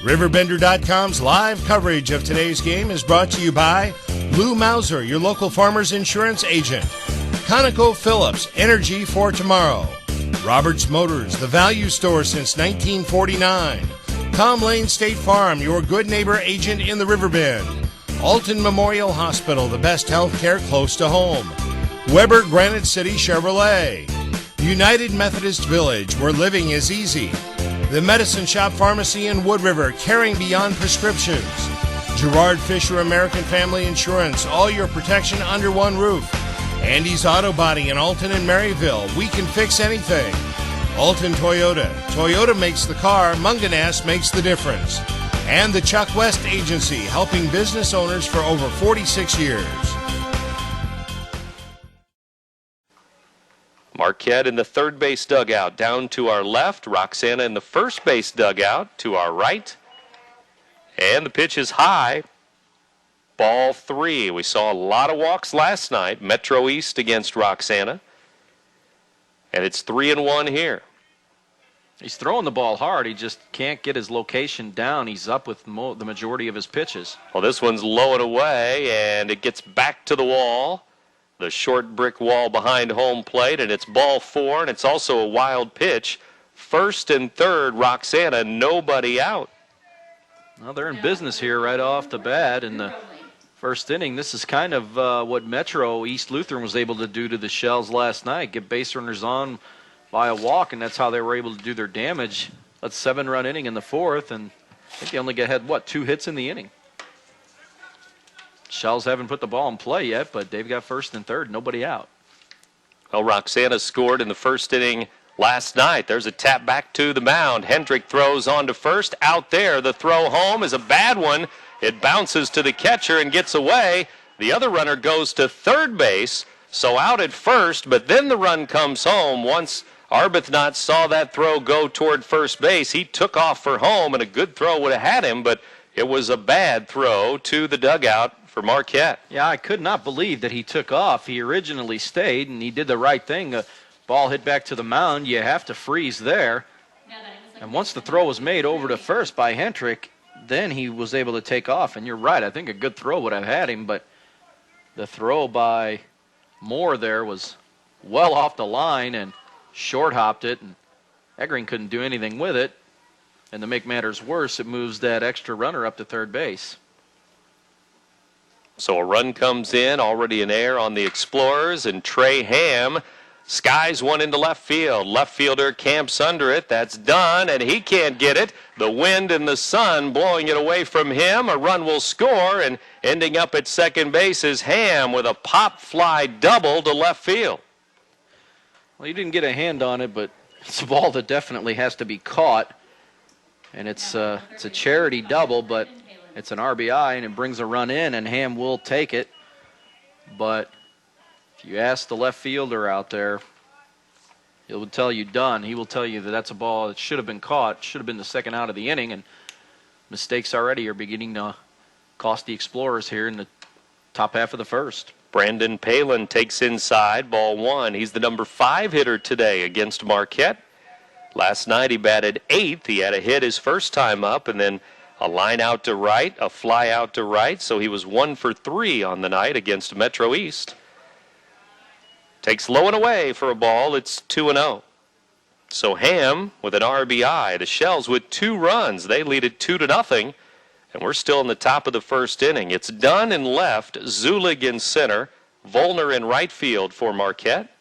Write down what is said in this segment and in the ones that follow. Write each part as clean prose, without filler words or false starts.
RiverBender.com's live coverage of today's game is brought to you by Lou Mauser, your local farmer's insurance agent. ConocoPhillips, energy for tomorrow. Roberts Motors, the value store since 1949. Tom Lane State Farm, your good neighbor agent in the Riverbend. Alton Memorial Hospital, the best health care close to home. Weber Granite City Chevrolet. United Methodist Village, where living is easy. The Medicine Shop Pharmacy in Wood River, caring beyond prescriptions. Gerard Fisher American Family Insurance, all your protection under one roof. Andy's Auto Body in Alton and Maryville, we can fix anything. Alton Toyota, Toyota makes the car, Munganast makes the difference. And the Chuck West Agency, helping business owners for over 46 years. Marquette in the third base dugout down to our left. Roxana in the first base dugout to our right. And the pitch is high. Ball 3. We saw a lot of walks last night. Metro East against Roxana. And it's 3-1 here. He's throwing the ball hard. He just can't get his location down. He's up with the majority of his pitches. Well, this one's low and away, and it gets back to the wall. The short brick wall behind home plate, and it's ball 4, and it's also a wild pitch. First and third, Roxana, nobody out. Well, they're in business here right off the bat in the first inning. This is kind of what Metro East Lutheran was able to do to the Shells last night, get base runners on by a walk, and that's how they were able to do their damage. A 7-run inning in the fourth, and I think they only had, 2 hits in the inning. Shells haven't put the ball in play yet, but they've got first and third, nobody out. Well, Roxana scored in the first inning last night. There's a tap back to the mound. Hendrick throws on to first. Out there, the throw home is a bad one. It bounces to the catcher and gets away. The other runner goes to third base, so out at first, but then the run comes home. Once Arbuthnot saw that throw go toward first base, he took off for home, and a good throw would have had him, but it was a bad throw to the dugout for Marquette. Yeah, I could not believe that he took off. He originally stayed, and he did the right thing. A ball hit back to the mound. You have to freeze there. And once the throw was made over to first by Hendrick, then he was able to take off. And you're right, I think a good throw would have had him, but the throw by Moore there was well off the line and short-hopped it, and Eggering couldn't do anything with it. And to make matters worse, it moves that extra runner up to third base. So a run comes in, already in air on the Explorers, and Trey Ham skies one into left field. Left fielder camps under it. That's done, and he can't get it. The wind and the sun blowing it away from him. A run will score, and ending up at second base is Ham with a pop fly double to left field. Well, he didn't get a hand on it, but it's a ball that definitely has to be caught. And it's a charity double, but it's an RBI, and it brings a run in, and Ham will take it. But if you ask the left fielder out there, he will tell you done. He will tell you that that's a ball that should have been caught, should have been the second out of the inning, and mistakes already are beginning to cost the Explorers here in the top half of the first. Brandon Palin takes inside, ball 1. He's the number 5 hitter today against Marquette. Last night he batted 8th. He had a hit his first time up, and then a line out to right, a fly out to right, so he was 1 for 3 on the night against Metro East. Takes low and away for a ball. It's 2-0. So Ham with an RBI. The Shells with 2 runs. They lead it 2-0, and we're still in the top of the first inning. It's Dunn in left, Zulig in center, Volner in right field for Marquette.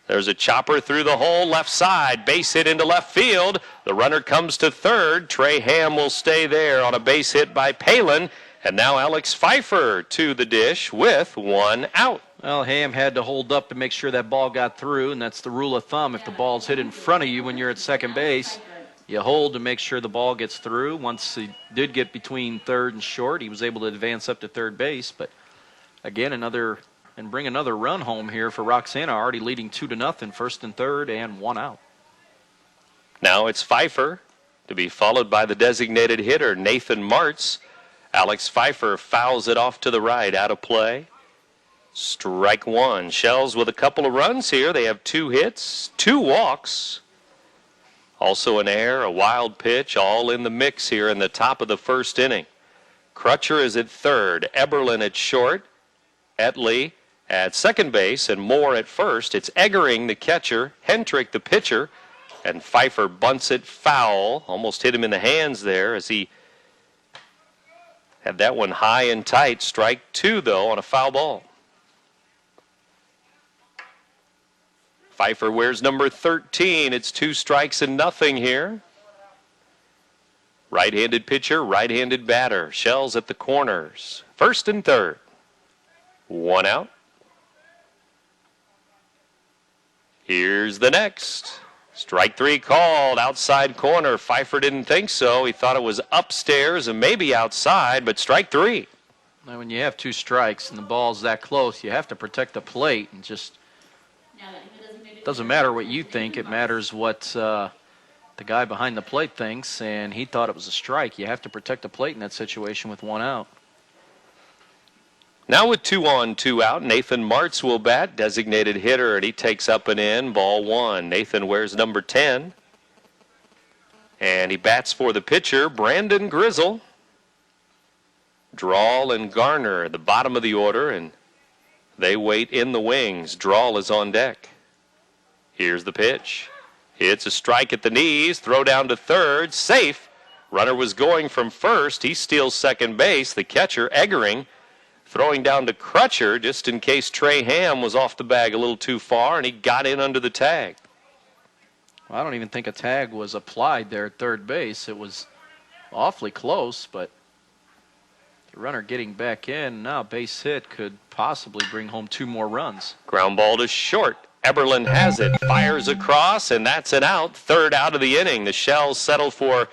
There's a chopper through the hole left side, base hit into left field. The runner comes to third. Trey Ham will stay there on a base hit by Palin. And now Alex Pfeiffer to the dish with 1 out. Well, Ham had to hold up to make sure that ball got through, and that's the rule of thumb. If the ball's hit in front of you when you're at second base, you hold to make sure the ball gets through. Once he did get between third and short, he was able to advance up to third base. But again, bring another run home here for Roxana, already leading 2-0, first and third, and 1 out. Now it's Pfeiffer to be followed by the designated hitter, Nathan Martz. Alex Pfeiffer fouls it off to the right, out of play. Strike 1. Shells with a couple of runs here. They have 2 hits, 2 walks. Also an error, a wild pitch, all in the mix here in the top of the first inning. Crutcher is at third, Eberlin at short, Etley at second base, and Moore at first. It's Eggering, the catcher, Hendrick, the pitcher, and Pfeiffer bunts it foul. Almost hit him in the hands there as he had that one high and tight. Strike two, though, on a foul ball. Pfeiffer wears number 13. It's 2 strikes and nothing here. Right-handed pitcher, right-handed batter. Shells at the corners. First and third. 1 out. Here's the next. Strike 3 called. Outside corner. Pfeiffer didn't think so. He thought it was upstairs and maybe outside, but strike 3. Now, when you have 2 strikes and the ball's that close, you have to protect the plate and just doesn't matter what you think. It matters what the guy behind the plate thinks, and he thought it was a strike. You have to protect the plate in that situation with 1 out. Now with 2 on, 2 out, Nathan Martz will bat, designated hitter, and he takes up and in, ball 1. Nathan wears number 10, and he bats for the pitcher, Brandon Grizzle. Drawl and Garner at the bottom of the order, and they wait in the wings. Drawl is on deck. Here's the pitch. It's a strike at the knees. Throw down to third. Safe. Runner was going from first. He steals second base. The catcher, Eggering, throwing down to Crutcher just in case Trey Ham was off the bag a little too far, and he got in under the tag. Well, I don't even think a tag was applied there at third base. It was awfully close, but the runner getting back in. Now base hit could possibly bring home 2 more runs. Ground ball to short. Eberlin has it, fires across, and that's an out. Third out of the inning. The Shells settle for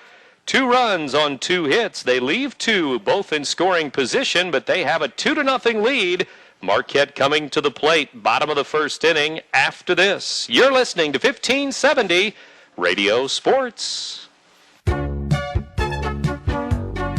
2 runs on 2 hits. They leave 2, both in scoring position, but they have a 2-0 lead. Marquette coming to the plate, bottom of the first inning after this. You're listening to 1570 Radio Sports.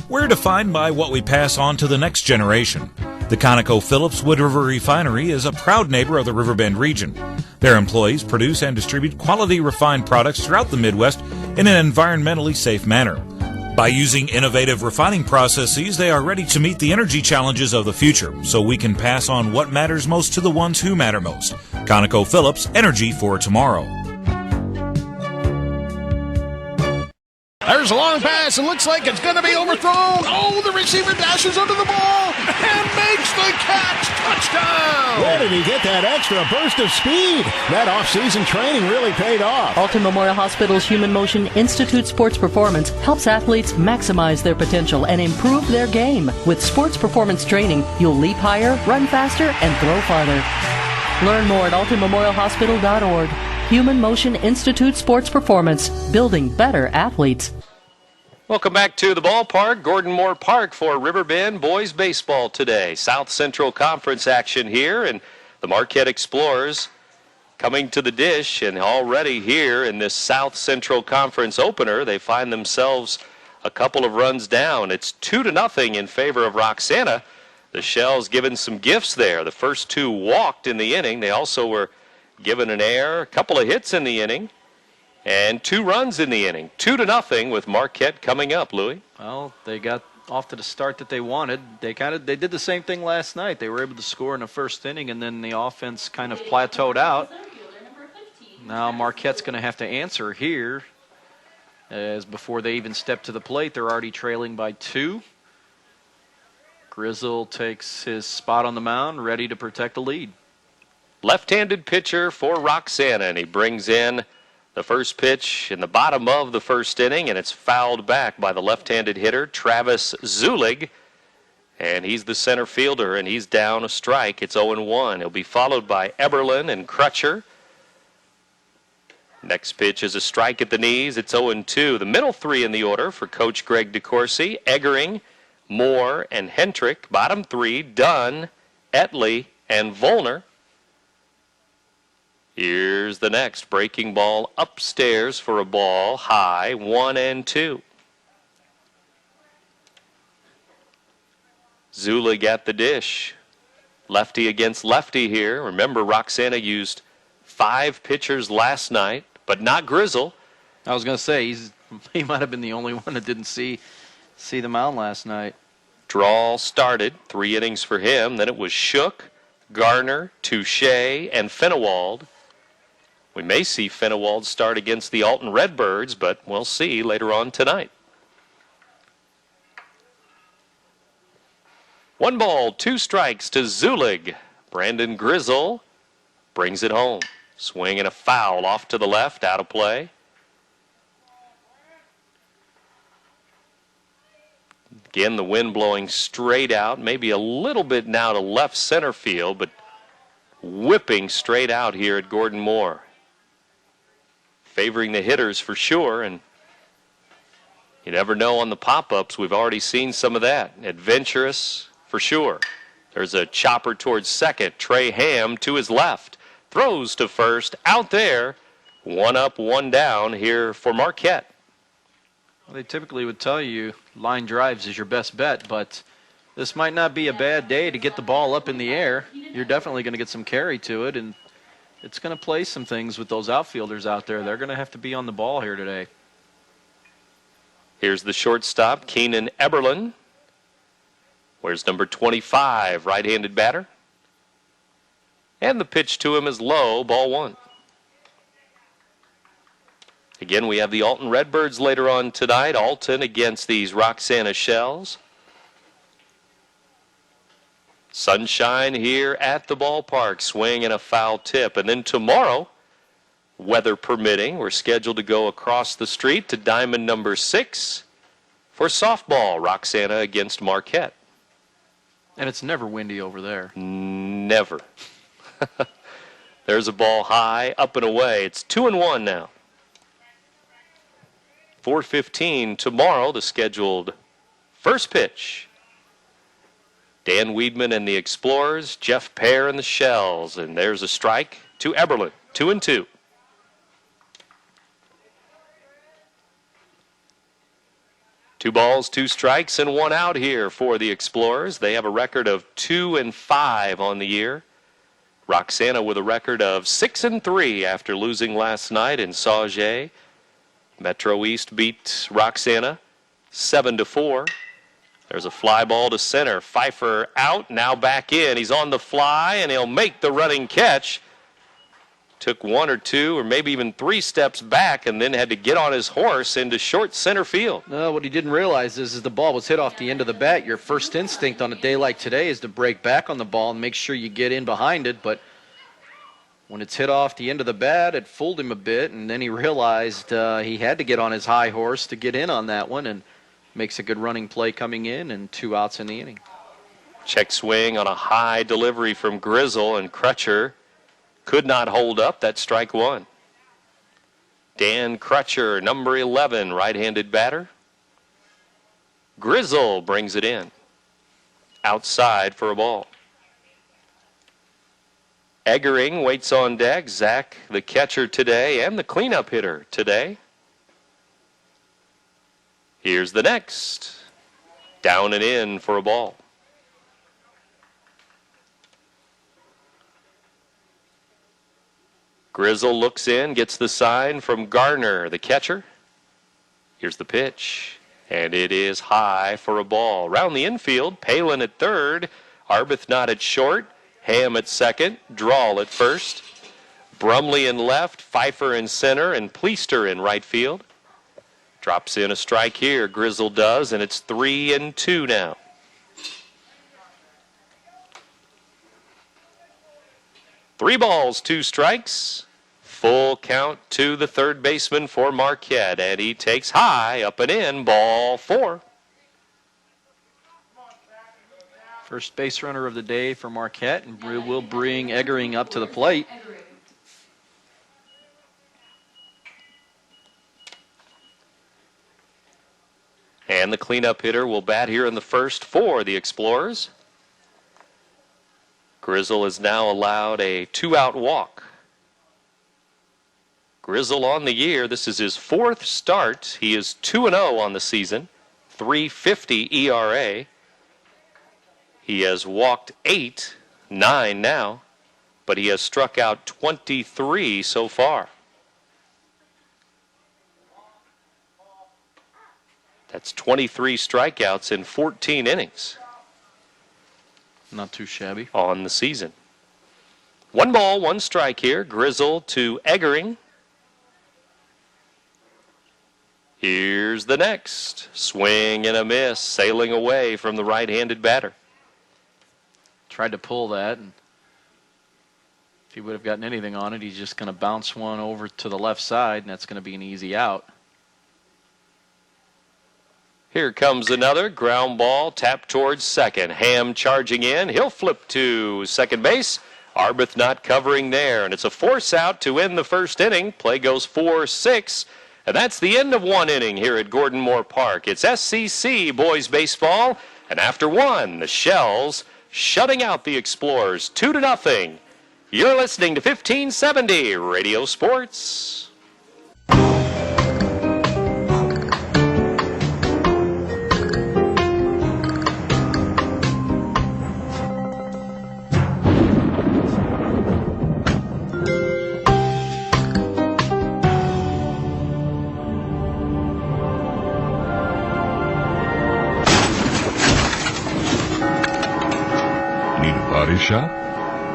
We're defined by what we pass on to the next generation. The ConocoPhillips Wood River Refinery is a proud neighbor of the Riverbend region. Their employees produce and distribute quality refined products throughout the Midwest in an environmentally safe manner. By using innovative refining processes, they are ready to meet the energy challenges of the future, so we can pass on what matters most to the ones who matter most. ConocoPhillips, energy for tomorrow. There's a long pass. It looks like it's going to be overthrown. Oh, the receiver dashes under the ball and makes the catch. Touchdown! Where did he get that extra burst of speed? That off-season training really paid off. Alton Memorial Hospital's Human Motion Institute Sports Performance helps athletes maximize their potential and improve their game. With sports performance training, you'll leap higher, run faster, and throw farther. Learn more at altonmemorialhospital.org. Human Motion Institute Sports Performance, building better athletes. Welcome back to the ballpark, Gordon Moore Park, for Riverbend boys baseball today. South Central Conference action here, and the Marquette Explorers coming to the dish, and already here in this South Central Conference opener, they find themselves a couple of runs down. It's 2-0 in favor of Roxana. The Shells given some gifts there. The first 2 walked in the inning. They also were given an error, a couple of hits in the inning, and 2 runs in the inning. 2-0 with Marquette coming up, Louis. Well, they got off to the start that they wanted. They did the same thing last night. They were able to score in the first inning, and then the offense kind of plateaued out. Now Marquette's going to have to answer here, as before they even step to the plate, they're already trailing by 2. Grizzle takes his spot on the mound, ready to protect the lead. Left-handed pitcher for Roxana, and he brings in the first pitch in the bottom of the first inning, and it's fouled back by the left-handed hitter, Travis Zulig. And he's the center fielder, and he's down a strike. It's 0-1. He'll be followed by Eberlin and Crutcher. Next pitch is a strike at the knees. It's 0-2. The middle 3 in the order for Coach Greg DeCourcy: Eggering, Moore, and Hendrick. Bottom 3, Dunn, Etley, and Volner. Here's the next breaking ball upstairs for a ball high, 1-2. Zulig at the dish. Lefty against lefty here. Remember, Roxana used 5 pitchers last night, but not Grizzle. I was going to say, he might have been the only one that didn't see the mound last night. Draw started, 3 innings for him. Then it was Shook, Garner, Touche, and Fenewald. We may see Fenewald start against the Alton Redbirds, but we'll see later on tonight. 1 ball, 2 strikes to Zulig. Brandon Grizzle brings it home. Swing and a foul off to the left, out of play. Again, the wind blowing straight out, maybe a little bit now to left center field, but whipping straight out here at Gordon Moore. Favoring the hitters for sure, and you never know on the pop-ups. We've already seen some of that. Adventurous for sure. There's a chopper towards second. Trey Ham to his left. Throws to first. Out there. 1 up, 1 down here for Marquette. Well, they typically would tell you line drives is your best bet, but this might not be a bad day to get the ball up in the air. You're definitely going to get some carry to it, and it's going to play some things with those outfielders out there. They're going to have to be on the ball here today. Here's the shortstop, Keenan Eberlin. Where's number 25, right-handed batter? And the pitch to him is low, ball 1. Again, we have the Alton Redbirds later on tonight. Alton against these Roxana Shells. Sunshine here at the ballpark. Swing and a foul tip. And then tomorrow, weather permitting, we're scheduled to go across the street to diamond number 6 for softball. Roxana against Marquette. And it's never windy over there. Never. There's a ball high, up and away. It's 2-1 now. 4:15 tomorrow, the scheduled first pitch. Dan Weedman and the Explorers, Jeff Pear and the Shells. And there's a strike to Eberlin, 2-2. Two balls, 2 strikes, and 1 out here for the Explorers. They have a record of 2-5 on the year. Roxana with a record of 6-3 after losing last night in Sauget. Metro East beat Roxana 7-4. There's a fly ball to center. Pfeiffer out, now back in. He's on the fly, and he'll make the running catch. Took 1 or 2 or maybe even 3 steps back and then had to get on his horse into short center field. No, what he didn't realize is the ball was hit off the end of the bat. Your first instinct on a day like today is to break back on the ball and make sure you get in behind it, but when it's hit off the end of the bat, it fooled him a bit, and then he realized he had to get on his high horse to get in on that one, and makes a good running play coming in, and 2 outs in the inning. Check swing on a high delivery from Grizzle, and Crutcher could not hold up. That's strike 1. Dan Crutcher, number 11, right-handed batter. Grizzle brings it in. Outside for a ball. Eggering waits on deck. Zach, the catcher today, and the cleanup hitter today. Here's the next. Down and in for a ball. Grizzle looks in, gets the sign from Garner, the catcher. Here's the pitch, and it is high for a ball. Round the infield, Palin at third, Arbuthnot at short, Ham at second, Drawl at first, Brumley in left, Pfeiffer in center, and Pleister in right field. Drops in a strike here, Grizzle does, and it's 3-2 now. Three balls, 2 strikes. Full count to the third baseman for Marquette, and he takes high, up and in, ball 4. First base runner of the day for Marquette, and will bring Eggering up to the plate. And the cleanup hitter will bat here in the first for the Explorers. Grizzle is now allowed a 2-out walk. Grizzle on the year, this is his 4th start. He is 2-0 on the season, .350 ERA. He has walked 8, 9 now, but he has struck out 23 so far. That's 23 strikeouts in 14 innings Not too shabby. on the season. 1 ball, 1 strike here. Grizzle to Eggering. Here's the next. Swing and a miss, sailing away from the right-handed batter. Tried to pull that, and if he would have gotten anything on it, he's just going to bounce one over to the left side, and that's going to be an easy out. Here comes another ground ball, tapped towards second. Ham charging in. He'll flip to second base. Arbuthnot covering there, and it's a force out to end the first inning. Play goes 4-6, and that's the end of 1 inning here at Gordon Moore Park. It's SCC boys baseball, and after 1, the Shells shutting out the Explorers 2-0. You're listening to 1570 Radio Sports. Need a body shop?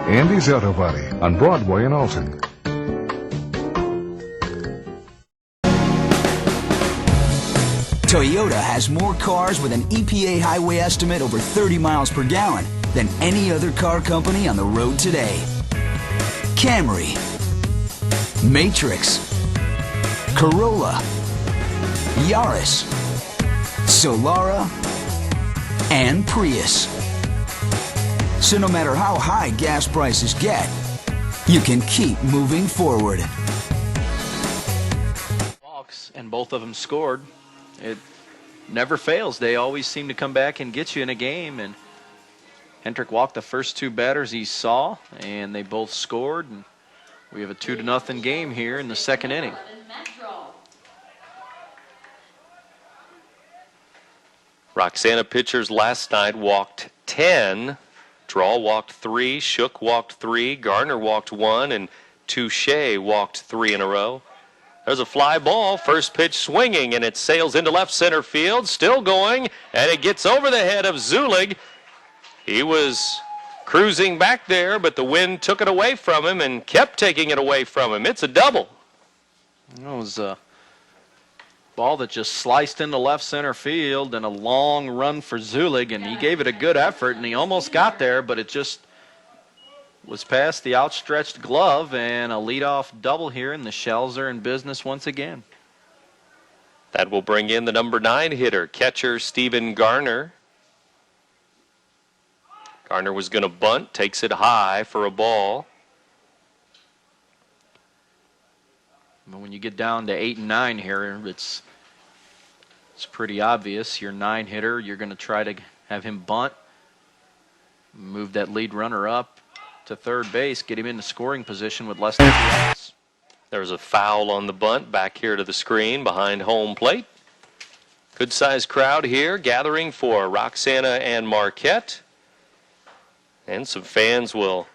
Andy's Auto Body on Broadway in Alton. Toyota has more cars with an EPA highway estimate over 30 miles per gallon than any other car company on the road today. Camry, Matrix, Corolla, Yaris, Solara, and Prius. So no matter how high gas prices get, you can keep moving forward. Walks, and both of them scored. It never fails. They always seem to come back and get you in a game. And Hendrick walked the first 2 batters he saw, and they both scored. And we have a 2-0 game here in the second inning. Roxana pitchers last night walked 10. Draw walked 3, Shook walked 3, Garner walked 1, and Touche walked 3 in a row. There's a fly ball, first pitch swinging, and it sails into left center field, still going, and it gets over the head of Zulig. He was cruising back there, but the wind took it away from him and kept taking it away from him. It's a double. It was a ball that just sliced into left center field, and a long run for Zulig, and he gave it a good effort, and he almost got there, but it just was past the outstretched glove, and a leadoff double here, and the Shells are in business once again. That will bring in the number 9 hitter, catcher Stephen Garner. Garner was going to bunt, takes it high for a ball. But when you get down to 8 and 9 here, it's pretty obvious. Your 9 hitter, you're going to try to have him bunt, move that lead runner up to third base, get him into scoring position with less than 2 outs. There's a foul on the bunt back here to the screen behind home plate. Good-sized crowd here gathering for Roxana and Marquette. And some fans will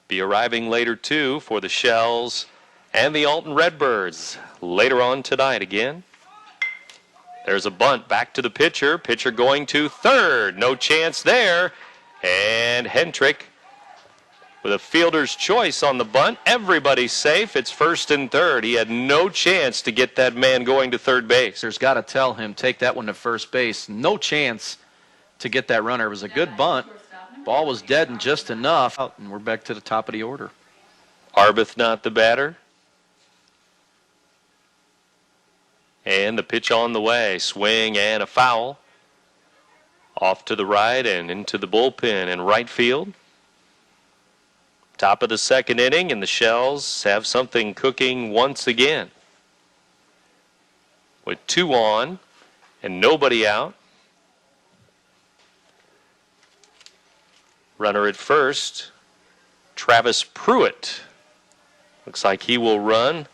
be arriving later, too, for the Shells and the Alton Redbirds later on tonight again. There's a bunt back to the pitcher. Pitcher going to third. No chance there. And Hendrick with a fielder's choice on the bunt. Everybody's safe. It's first and third. He had no chance to get that man going to third base. There's got to tell him, take that one to first base. No chance to get that runner. It was a good bunt. Ball was dead and just enough. And we're back to the top of the order. Arbuthnot the batter. And the pitch on the way. Swing and a foul. Off to the right and into the bullpen in right field. Top of the second inning, and the Shells have something cooking once again. With 2 on and nobody out. Runner at first, Travis Pruitt. Looks like he will run.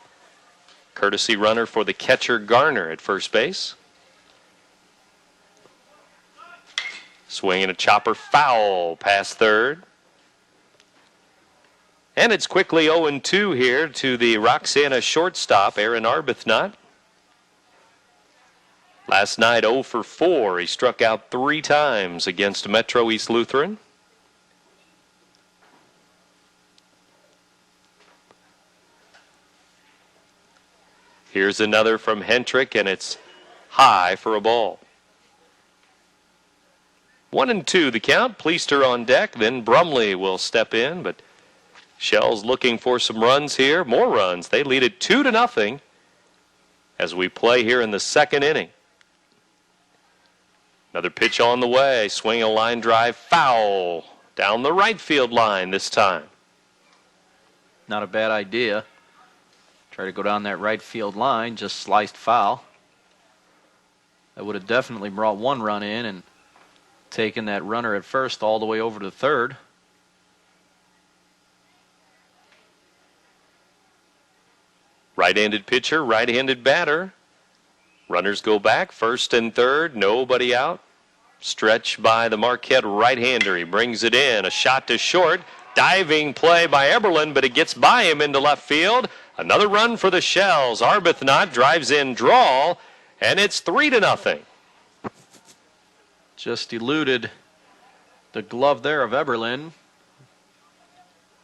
Courtesy runner for the catcher Garner at first base. Swing and a chopper foul past third. And it's quickly 0-2 here to the Roxana shortstop, Aaron Arbuthnot. Last night 0 for 4. He struck out 3 times against Metro East Lutheran. Here's another from Hendrick, and it's high for a ball. 1-2 the count. Pleister on deck. Then Brumley will step in, but Shells looking for some runs here. More runs. They lead it 2-0 as we play here in the second inning. Another pitch on the way. Swing a line drive. Foul. Down the right field line this time. Not a bad idea. Try to go down that right field line. Just sliced foul. That would have definitely brought 1 run in and taken that runner at first all the way over to third. Right-handed pitcher, right-handed batter. Runners go back, first and third, nobody out. Stretch by the Marquette right-hander. He brings it in, a shot to short. Diving play by Eberlin, but it gets by him into left field. Another run for the Shells. Arbuthnot drives in draw, and it's 3-0. Just eluded the glove there of Eberlin.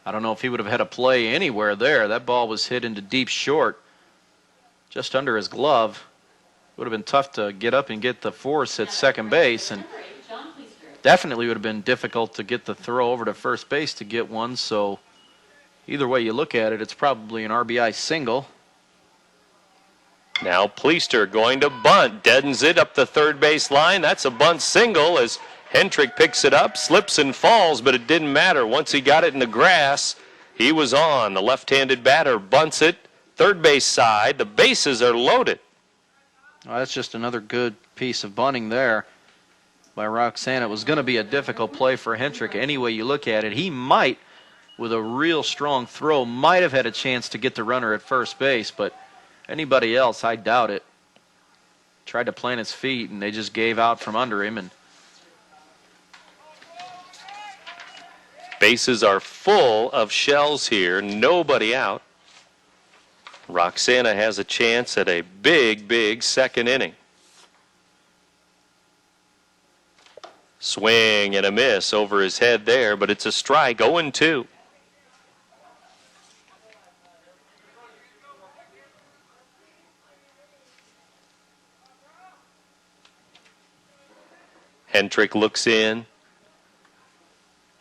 I don't know if he would have had a play anywhere there. That ball was hit into deep short, just under his glove. Would have been tough to get up and get the force at second base, and definitely would have been difficult to get the throw over to first base to get one. So either way you look at it, it's probably an RBI single. Now Pleister going to bunt, deadens it up the third base line. That's a bunt single as Hendrick picks it up, slips and falls, but it didn't matter. Once he got it in the grass, he was on. The left-handed batter bunts it, third base side. The bases are loaded. Well, that's just another good piece of bunting there by Roxana. It was going to be a difficult play for Hendrick any way you look at it. He might, with a real strong throw, might have had a chance to get the runner at first base, but anybody else, I doubt it. Tried to plant his feet, and they just gave out from under him. And bases are full of Shells here, nobody out. Roxana has a chance at a big, big second inning. Swing and a miss over his head there, but it's a strike, 0-2. Hendrick looks in.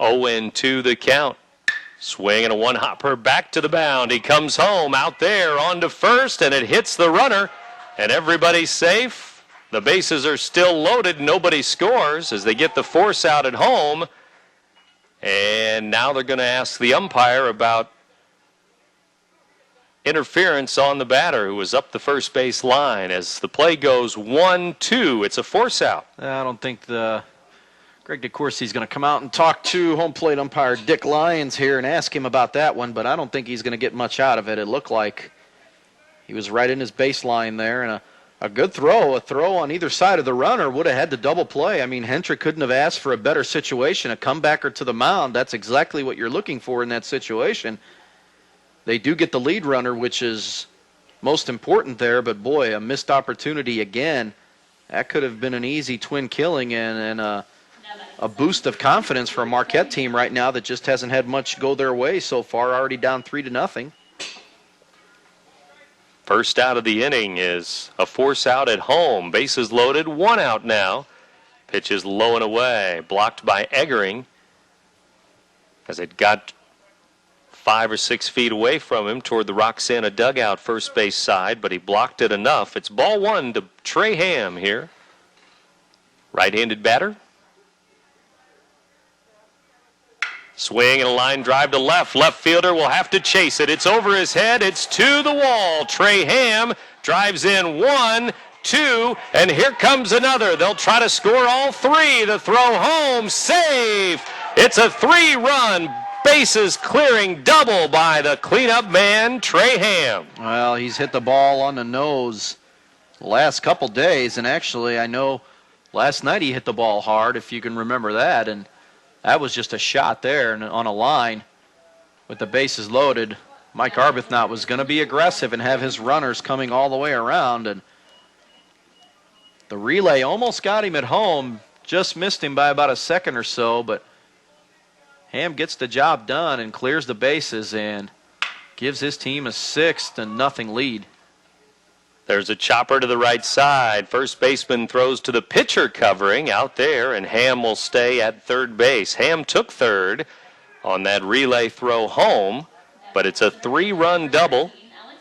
0-2 the count. Swing and a one-hopper back to the mound. He comes home out there on to first, and it hits the runner, and everybody's safe. The bases are still loaded. Nobody scores as they get the force out at home. And now they're going to ask the umpire about interference on the batter who was up the first base line. As the play goes 1-2, it's a force out. I don't think Greg DeCourcy's going to come out and talk to home plate umpire Dick Lyons here and ask him about that one, but I don't think he's going to get much out of it. It looked like he was right in his baseline there, and a good throw. A throw on either side of the runner would have had the double play. I mean, Hendrick couldn't have asked for a better situation. A comebacker to the mound, that's exactly what you're looking for in that situation. They do get the lead runner, which is most important there, but boy, a missed opportunity again. That could have been an easy twin killing and a boost of confidence for a Marquette team right now that just hasn't had much go their way so far, already down 3-0. First out of the inning is a force out at home. Bases loaded, 1 out now. Pitch is low and away, blocked by Eggering as it got 5 or 6 feet away from him toward the Roxana dugout first base side, but he blocked it enough. It's ball 1 to Trey Ham here. Right-handed batter. Swing and a line drive to left. Left fielder will have to chase it. It's over his head. It's to the wall. Trey Ham drives in 1, 2, and here comes another. They'll try to score all 3. The throw home. Save. It's a 3-run bases clearing double by the cleanup man, Trey Ham. Well, he's hit the ball on the nose the last couple days, and actually I know last night he hit the ball hard, if you can remember that, and that was just a shot there and on a line with the bases loaded. Mike Arbuthnot was going to be aggressive and have his runners coming all the way around, and The relay almost got him at home, just missed him by about a second or so, but Ham gets the job done and clears the bases and gives his team a 6-0 lead. There's a chopper to the right side. First baseman throws to the pitcher covering out there, and Ham will stay at third base. Ham took third on that relay throw home, but it's a 3-run double.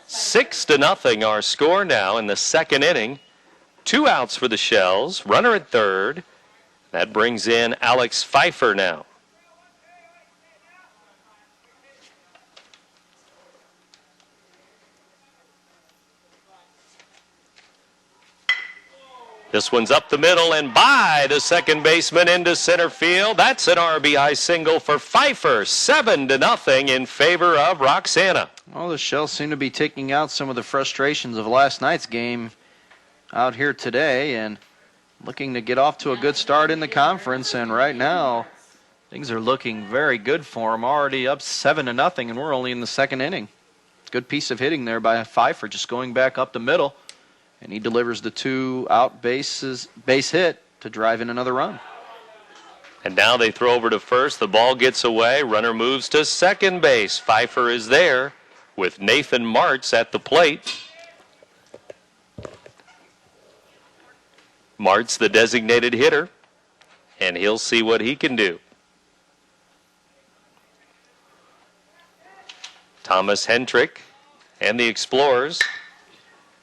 6-0 our score now in the second inning. 2 outs for the Shells, runner at third. That brings in Alex Pfeiffer now. This one's up the middle and by the second baseman into center field. That's an RBI single for Pfeiffer. 7-0 in favor of Roxana. Well, the Shells seem to be taking out some of the frustrations of last night's game out here today and looking to get off to a good start in the conference. And right now, things are looking very good for them. Already up 7-0, and we're only in the second inning. Good piece of hitting there by Pfeiffer, just going back up the middle. And he delivers the 2-out base hit to drive in another run. And now they throw over to first. The ball gets away. Runner moves to second base. Pfeiffer is there with Nathan Martz at the plate. Martz, the designated hitter, and he'll see what he can do. Thomas Hendrick and the Explorers.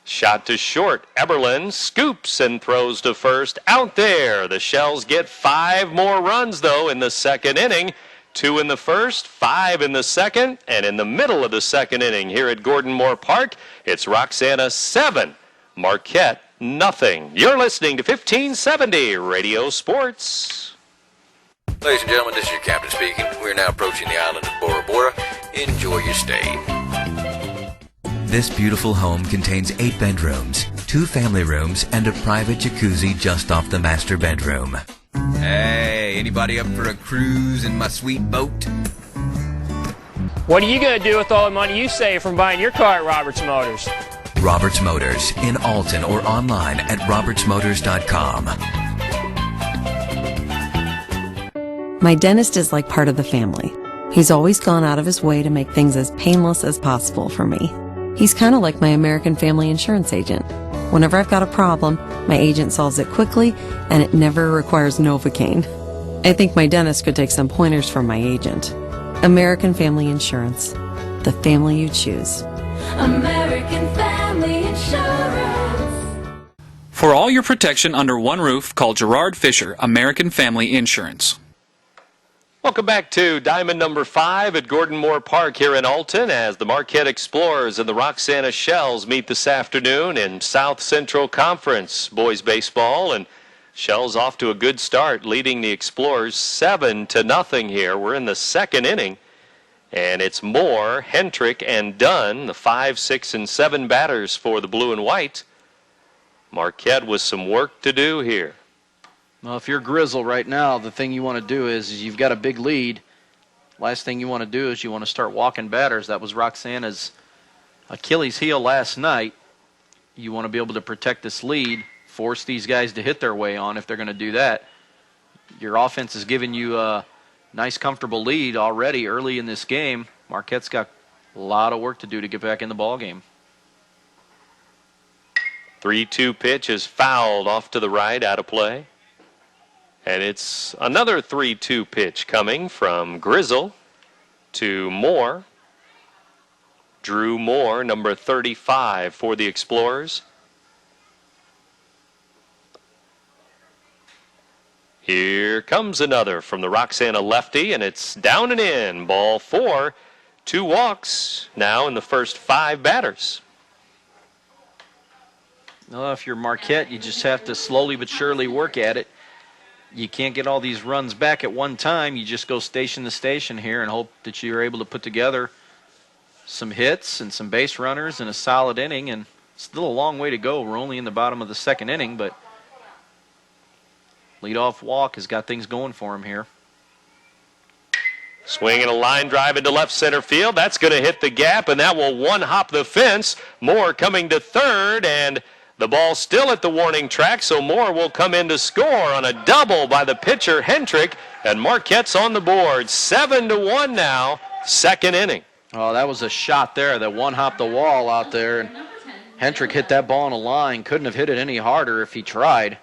Shot to short. Eberlin scoops and throws to first. Out there. The Shells get 5 more runs, though, in the second inning. 2 in the first, 5 in the second, and in the middle of the second inning here at Gordon Moore Park, it's Roxana 7, Marquette 0. You're listening to 1570 Radio Sports. Ladies and gentlemen, this is your captain speaking. We're now approaching the island of Bora Bora. Enjoy your stay. This beautiful home contains 8 bedrooms, 2 family rooms, and a private jacuzzi just off the master bedroom. Hey, anybody up for a cruise in my sweet boat? What are you going to do with all the money you save from buying your car at Roberts Motors? Roberts Motors in Alton or online at RiverBender.com. My dentist is like part of the family. He's always gone out of his way to make things as painless as possible for me. He's kind of like my American Family Insurance agent. Whenever I've got a problem, my agent solves it quickly, and it never requires Novocaine. I think my dentist could take some pointers from my agent. American Family Insurance. The family you choose. American Family Insurance. For all your protection under one roof, call Gerard Fisher, American Family Insurance. Welcome back to Diamond number 5 at Gordon Moore Park here in Alton as the Marquette Explorers and the Roxana Shells meet this afternoon in South Central Conference boys baseball. And Shells off to a good start, leading the Explorers 7-0 here. We're in the second inning, and it's Moore, Hendrick, and Dunn, the 5, 6, and 7 batters for the blue and white. Marquette with some work to do here. Well, if you're Grizzle right now, the thing you want to do is you've got a big lead. Last thing you want to do is you want to start walking batters. That was Roxana's Achilles heel last night. You want to be able to protect this lead, force these guys to hit their way on if they're going to do that. Your offense is giving you a nice, comfortable lead already early in this game. Marquette's got a lot of work to do to get back in the ballgame. 3-2 pitch is fouled off to the right, out of play. And it's another 3-2 pitch coming from Grizzle to Moore. Drew Moore, number 35 for the Explorers. Here comes another from the Roxana lefty, and it's down and in. Ball 4, 2 walks now in the first 5 batters. Well, if you're Marquette, you just have to slowly but surely work at it. You can't get all these runs back at one time. You just go station to station here and hope that you're able to put together some hits and some base runners and a solid inning. And still a long way to go. We're only in the bottom of the second inning, but leadoff walk has got things going for him here. Swinging a line drive into left center field. That's going to hit the gap, and that will one-hop the fence. Moore coming to third, and The ball still at the warning track, so Moore will come in to score on a double by the pitcher, Hendrick, and Marquette's on the board. 7-1 now, second inning. Oh, that was a shot there that one-hopped the wall out there, and Hendrick hit that ball on a line. Couldn't have hit it any harder if he tried.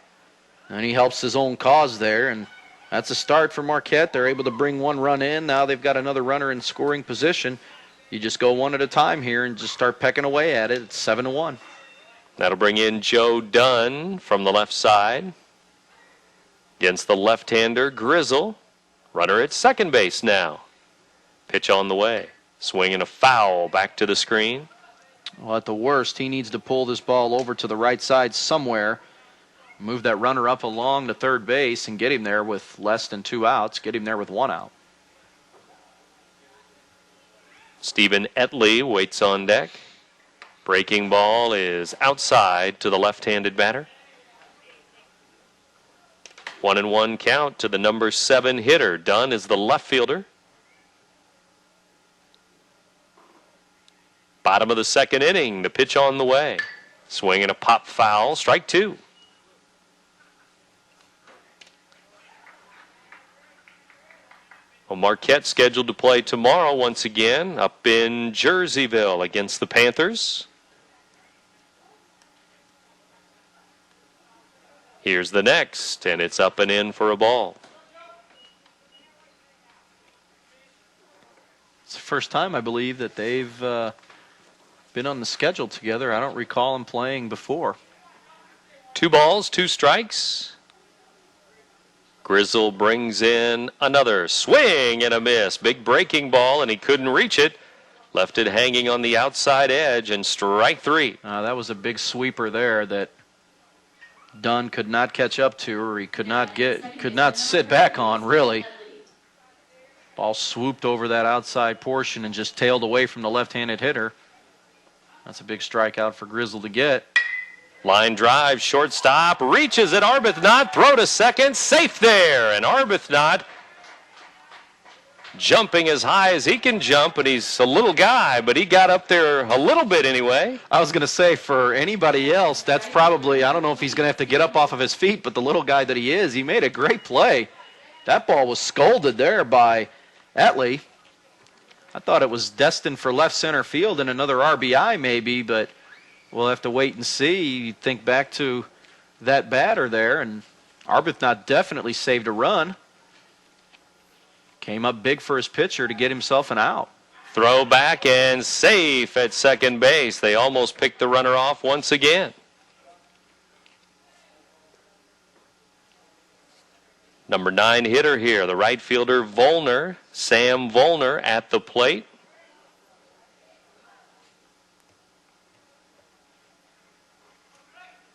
And he helps his own cause there, and that's a start for Marquette. They're able to bring one run in. Now they've got another runner in scoring position. You just go one at a time here and just start pecking away at it. It's 7-1. That'll bring in Joe Dunn from the left side. Against the left-hander, Grizzle. Runner at second base now. Pitch on the way. Swing and a foul back to the screen. Well, at the worst, he needs to pull this ball over to the right side somewhere. Move that runner up along to third base and get him there with less than 2 outs. Get him there with 1 out. Stephen Etley waits on deck. Breaking ball is outside to the left-handed batter. 1-1 count to the number 7 hitter. Dunn is the left fielder. Bottom of the second inning, the pitch on the way. Swing and a pop foul, strike 2. Well, Marquette scheduled to play tomorrow once again up in Jerseyville against the Panthers. Here's the next, and it's up and in for a ball. It's the first time, I believe, that they've been on the schedule together. I don't recall them playing before. 2 balls, 2 strikes. Grizzle brings in another swing and a miss. Big breaking ball, and he couldn't reach it. Left it hanging on the outside edge, and strike 3. That was a big sweeper there that Dunn could not catch up to, or he could not sit back on, really. Ball swooped over that outside portion and just tailed away from the left-handed hitter. That's a big strikeout for Grizzle to get. Line drive, shortstop, reaches it, Arbuthnot, throw to second, safe there. And Arbuthnot jumping as high as he can jump, and he's a little guy, but he got up there a little bit anyway. I was going to say, for anybody else, that's probably, I don't know if he's going to have to get up off of his feet, but the little guy that he is, he made a great play. That ball was scolded there by Etley. I thought it was destined for left center field and another RBI maybe, but we'll have to wait and see. You think back to that batter there, and Arbuthnot definitely saved a run. Came up big for his pitcher to get himself an out. Throw back and safe at second base. They almost picked the runner off once again. Number 9 hitter here, the right fielder Volner, Sam Volner at the plate.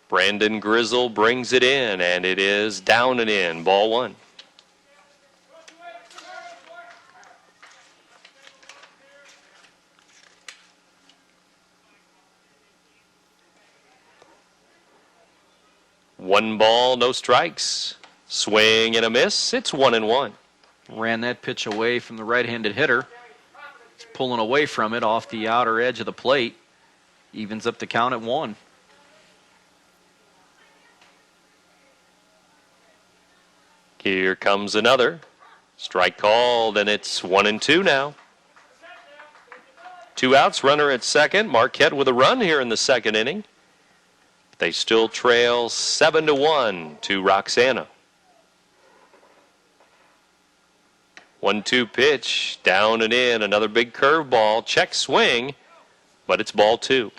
Brandon Grizzle brings it in, and it is down and in, ball 1. One ball, no strikes. Swing and a miss. It's 1-1. Ran that pitch away from the right-handed hitter. It's pulling away from it off the outer edge of the plate. Evens up the count at 1. Here comes another. Strike called, and it's 1-2 now. 2 outs, runner at second. Marquette with a run here in the second inning. They still trail 7-1 to Roxana. 1-2 pitch, down and in, another big curveball, check swing, but it's ball 2.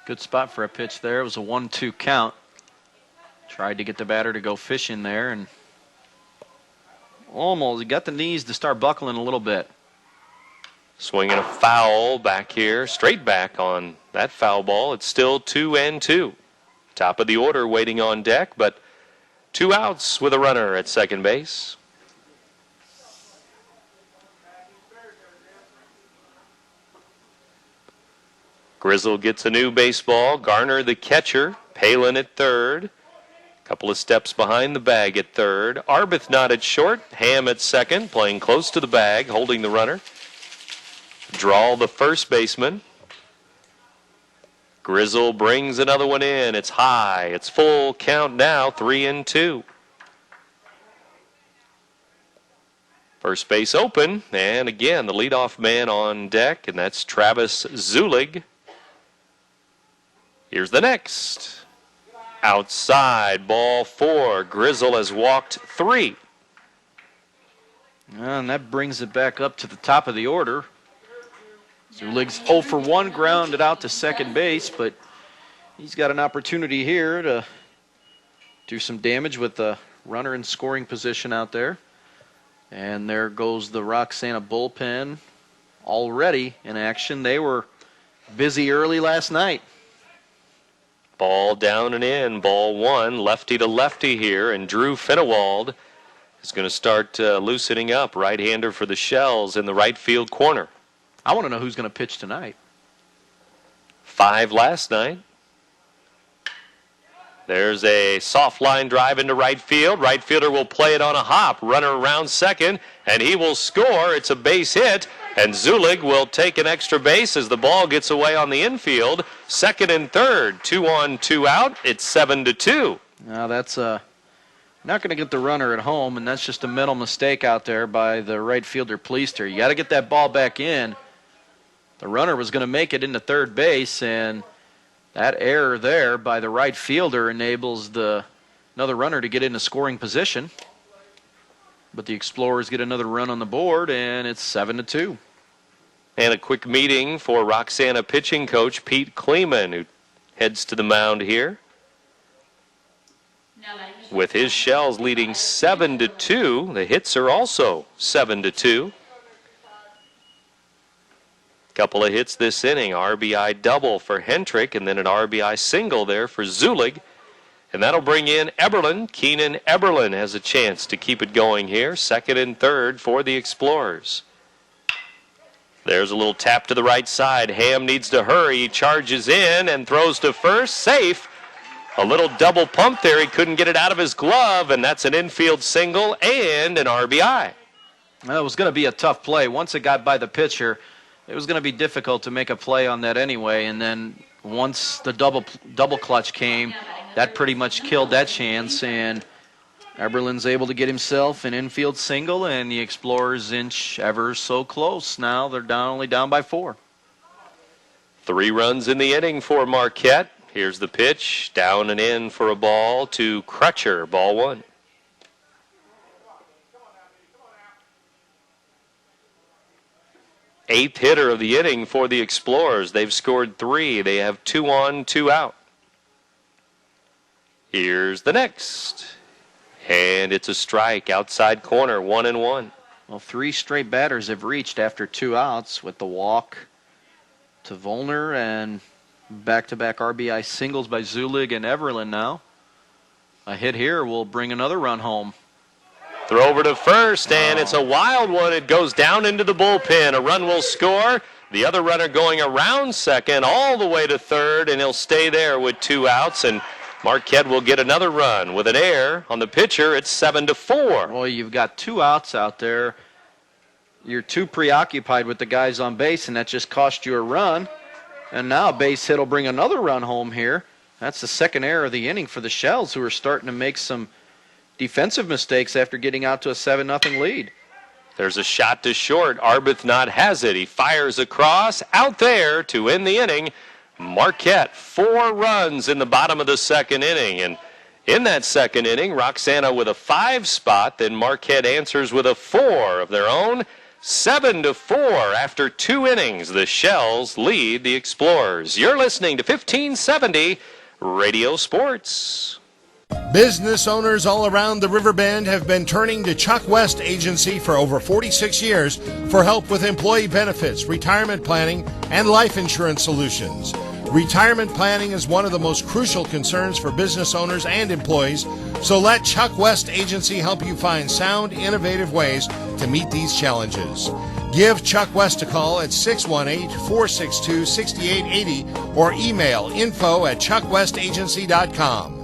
Good spot for a pitch there. It was a 1-2 count. Tried to get the batter to go fishing there, and almost got the knees to start buckling a little bit. Swinging a foul back here, straight back on that foul ball. It's still 2-2. Top of the order waiting on deck, but 2 outs with a runner at second base. Grizzle gets a new baseball. Garner the catcher. Palin at third. Couple of steps behind the bag at third. Arbuthnot at short. Ham at second, playing close to the bag, holding the runner. Draw the first baseman. Grizzle brings another one in. It's high. It's full count now, 3-2. First base open, and again, the leadoff man on deck, and that's Travis Zulig. Here's the next. Outside, ball 4. Grizzle has walked 3. And that brings it back up to the top of the order. Zulig's 0 for 1, grounded out to second base, but he's got an opportunity here to do some damage with the runner in scoring position out there. And there goes the Roxana bullpen already in action. They were busy early last night. Ball down and in, ball 1, lefty to lefty here, and Drew Finnewald is going to start loosening up. Right-hander for the Shells in the right field corner. I want to know who's going to pitch tonight. 5 last night. There's a soft line drive into right field. Right fielder will play it on a hop. Runner around second, and he will score. It's a base hit, and Zulig will take an extra base as the ball gets away on the infield. Second and third, 2 on, 2 out. It's 7-2. Now that's not going to get the runner at home, and that's just a mental mistake out there by the right fielder Pleaster. You got to get that ball back in. The runner was going to make it into third base, and that error there by the right fielder enables another runner to get into scoring position. But the Explorers get another run on the board, and it's 7-2. And a quick meeting for Roxana pitching coach Pete Kleeman, who heads to the mound here. With his Shells leading 7-2, the hits are also 7-2. Couple of hits this inning, RBI double for Hentrick, and then an RBI single there for Zulig. And that'll bring in Eberlin. Keenan Eberlin has a chance to keep it going here. Second and third for the Explorers. There's a little tap to the right side. Ham needs to hurry. He charges in and throws to first. Safe. A little double pump there. He couldn't get it out of his glove, and that's an infield single and an RBI. Well, it was going to be a tough play. Once it got by the pitcher, it was going to be difficult to make a play on that anyway, and then once the double clutch came, that pretty much killed that chance, and Eberlin's able to get himself an infield single, and the Explorers inch ever so close. Now they're only down by 4. 3 runs in the inning for Marquette. Here's the pitch, down and in for a ball to Crutcher, ball 1. Eighth hitter of the inning for the Explorers. They've scored 3. They have 2 on, 2 out. Here's the next. And it's a strike, outside corner, 1-1. Well, 3 straight batters have reached after 2 outs with the walk to Volner and back-to-back RBI singles by Zulig and Everlin now. A hit here will bring another run home. Throw over to first, and it's a wild one. It goes down into the bullpen. A run will score. The other runner going around second all the way to third, and he'll stay there with 2 outs, and Marquette will get another run. With an error on the pitcher, it's 7-4. Well, you've got 2 outs out there. You're too preoccupied with the guys on base, and that just cost you a run. And now a base hit will bring another run home here. That's the second error of the inning for the Shells, who are starting to make some defensive mistakes after getting out to a 7-0 lead. There's a shot to short. Arbuthnot has it. He fires across out there to end the inning. Marquette, 4 runs in the bottom of the second inning. And in that second inning, Roxana with a 5 spot. Then Marquette answers with a 4 of their own. 7-4 after 2 innings. The Shells lead the Explorers. You're listening to 1570 Radio Sports. Business owners all around the Riverbend have been turning to Chuck West Agency for over 46 years for help with employee benefits, retirement planning, and life insurance solutions. Retirement planning is one of the most crucial concerns for business owners and employees, so let Chuck West Agency help you find sound, innovative ways to meet these challenges. Give Chuck West a call at 618-462-6880 or email info@chuckwestagency.com.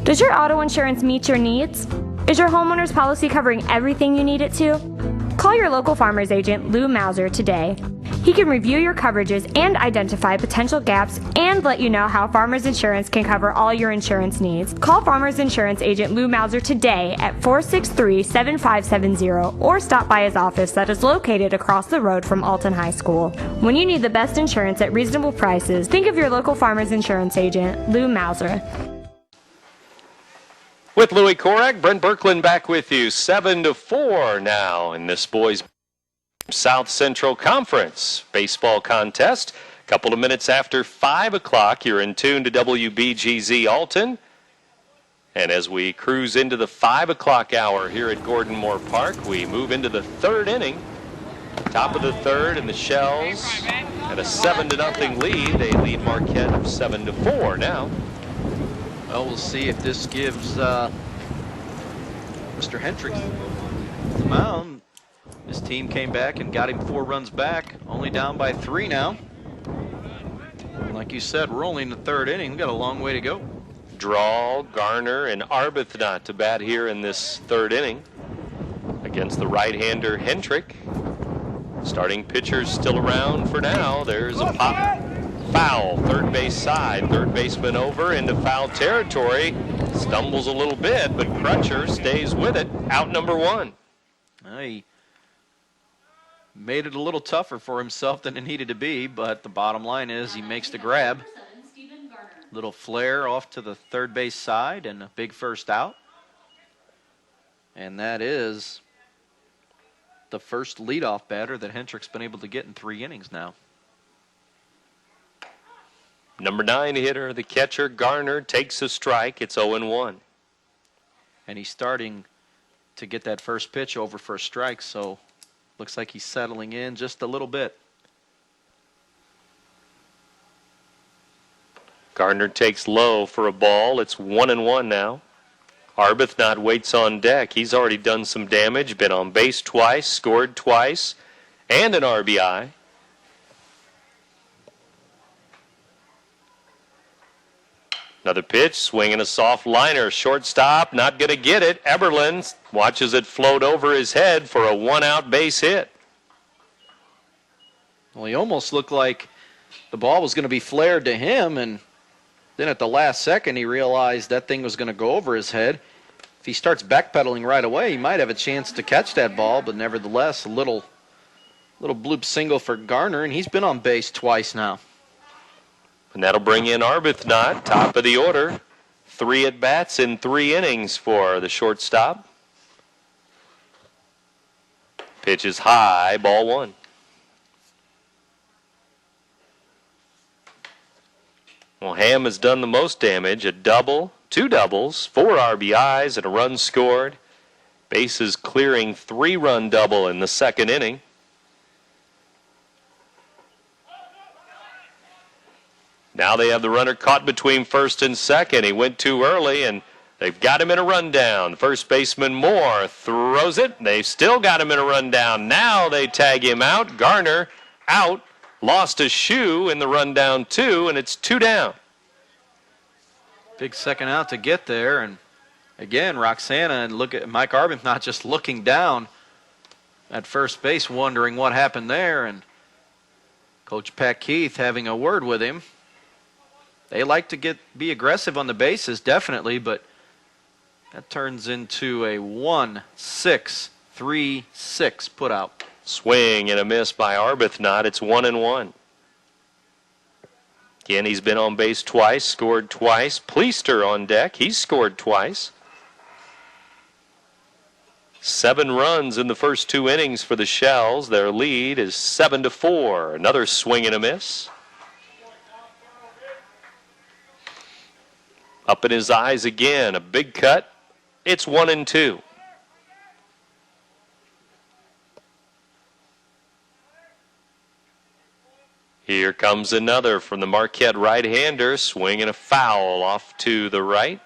Does your auto insurance meet your needs? Is your homeowner's policy covering everything you need it to? Call your local farmer's agent, Lou Mauser, today. He can review your coverages and identify potential gaps and let you know how Farmers Insurance can cover all your insurance needs. Call Farmers Insurance agent Lou Mauser today at 463-7570 or stop by his office that is located across the road from Alton High School. When you need the best insurance at reasonable prices, think of your local Farmers Insurance agent, Lou Mauser. With Louis Korak, Brent Birkeland back with you. 7-4 now in this boys South Central Conference baseball contest. A couple of minutes after 5 o'clock, you're in tune to WBGZ Alton. And as we cruise into the 5 o'clock hour here at Gordon Moore Park, we move into the third inning. Top of the third, and the Shells at a 7-0 lead. They lead Marquette 7-4 now. Well, we'll see if this gives Mr. Hendricks the mound. His team came back and got him 4 runs back, only down by 3 now. Like you said, we're only in the third inning. We've got a long way to go. Draw, Garner, and Arbuthnot to bat here in this third inning against the right-hander Hendrick. Starting pitchers still around for now. There's a pop. Foul, third base side. Third baseman over into foul territory. Stumbles a little bit, but Crutcher stays with it. Out number 1. He made it a little tougher for himself than it needed to be, but the bottom line is he makes the grab. Little flare off to the third base side and a big first out. And that is the first leadoff batter that Hendrick's been able to get in 3 innings now. Number 9 hitter, the catcher, Garner, takes a strike. It's 0-1. And he's starting to get that first pitch over for a strike, so looks like he's settling in just a little bit. Gardner takes low for a ball. It's 1-1 now. Arbuthnot waits on deck. He's already done some damage, been on base twice, scored twice, and an RBI. Another pitch, swinging a soft liner. Shortstop, not going to get it. Eberlin watches it float over his head for a 1-out base hit. Well, he almost looked like the ball was going to be flared to him, and then at the last second he realized that thing was going to go over his head. If he starts backpedaling right away, he might have a chance to catch that ball, but nevertheless, a little bloop single for Garner, and he's been on base twice now. And that'll bring in Arbuthnot, top of the order. 3 at-bats in 3 innings for the shortstop. Pitch is high, ball 1. Well, Ham has done the most damage. A double, 2 doubles, 4 RBIs, and a run scored. Bases clearing 3-run double in the second inning. Now they have the runner caught between first and second. He went too early, and they've got him in a rundown. First baseman Moore throws it. They've still got him in a rundown. Now they tag him out. Garner out. Lost a shoe in the rundown, too, and it's 2 down. Big second out to get there, and again, Roxana and look at Mike Arbuthnot just looking down at first base, wondering what happened there, and Coach Pat Keith having a word with him. They like to be aggressive on the bases, definitely, but that turns into a 1-6-3-6 putout. Swing and a miss by Arbuthnot. It's 1-1. Again, he's been on base twice, scored twice. Pleister on deck. He's scored twice. 7 runs in the first 2 innings for the Shells. Their lead is 7-4. Another swing and a miss. Up in his eyes again, a big cut. It's 1-2. Here comes another from the Marquette right-hander, swinging a foul off to the right.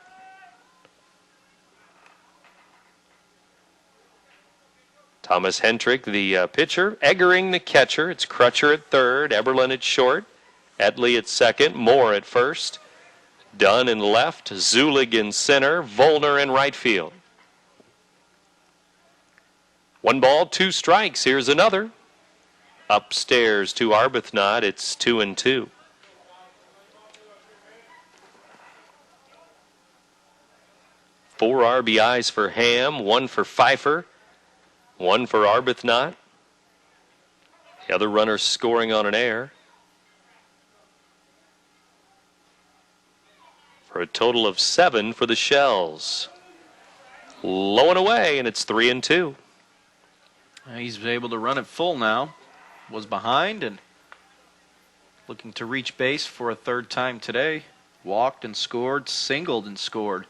Thomas Hendrick, the pitcher, Eggering the catcher. It's Crutcher at third, Eberlin at short, Etley at second, Moore at first. Dunn in left, Zulig in center, Volner in right field. 1 ball, 2 strikes. Here's another. upstairs to Arbuthnot. It's 2-2. Four RBIs for Ham, one for Pfeiffer, one for Arbuthnot. The other runner scoring on an error. For a total of 7 for the Shells. Low and away, and it's 3-2. He's able to run it full now. Was behind and looking to reach base for a third time today. Walked and scored, singled and scored.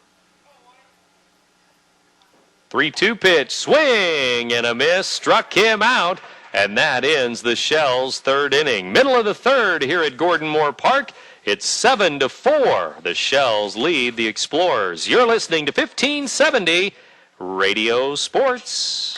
3-2 pitch, swing and a miss, struck him out, and that ends the Shells' third inning. Middle of the third here at Gordon Moore Park. It's 7-4. The Shells lead the Explorers. You're listening to 1570 Radio Sports.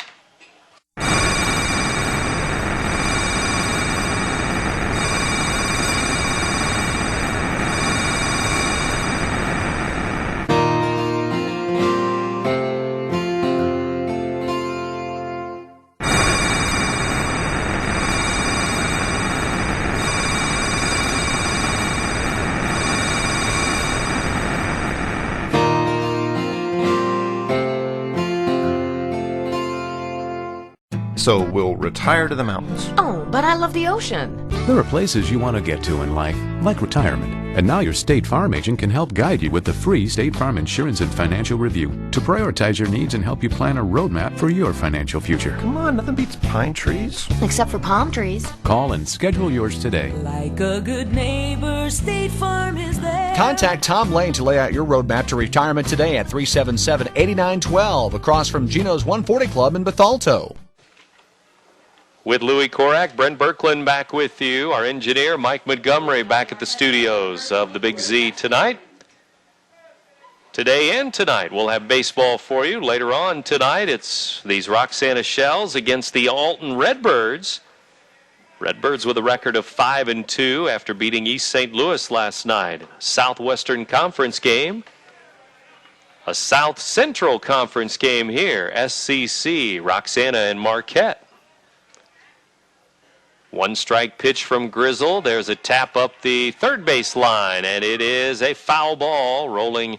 So we'll retire to the mountains. Oh, but I love the ocean. There are places you want to get to in life, like retirement. And now your State Farm agent can help guide you with the free State Farm Insurance and Financial Review to prioritize your needs and help you plan a roadmap for your financial future. Come on, nothing beats pine trees. Except for palm trees. Call and schedule yours today. Like a good neighbor, State Farm is there. Contact Tom Lane to lay out your roadmap to retirement today at 377-8912 across from Gino's 140 Club in Bethalto. With Louis Korak, Brent Birkland back with you. Our engineer, Mike Montgomery, back at the studios of the Big Z tonight. Today and tonight, we'll have baseball for you. Later on tonight, it's these Roxana Shells against the Alton Redbirds. Redbirds with a record of 5-2 after beating East St. Louis last night. Southwestern Conference game. A South Central Conference game here. SCC, Roxana and Marquette. One strike pitch from Grizzle. There's a tap up the third base line, and it is a foul ball rolling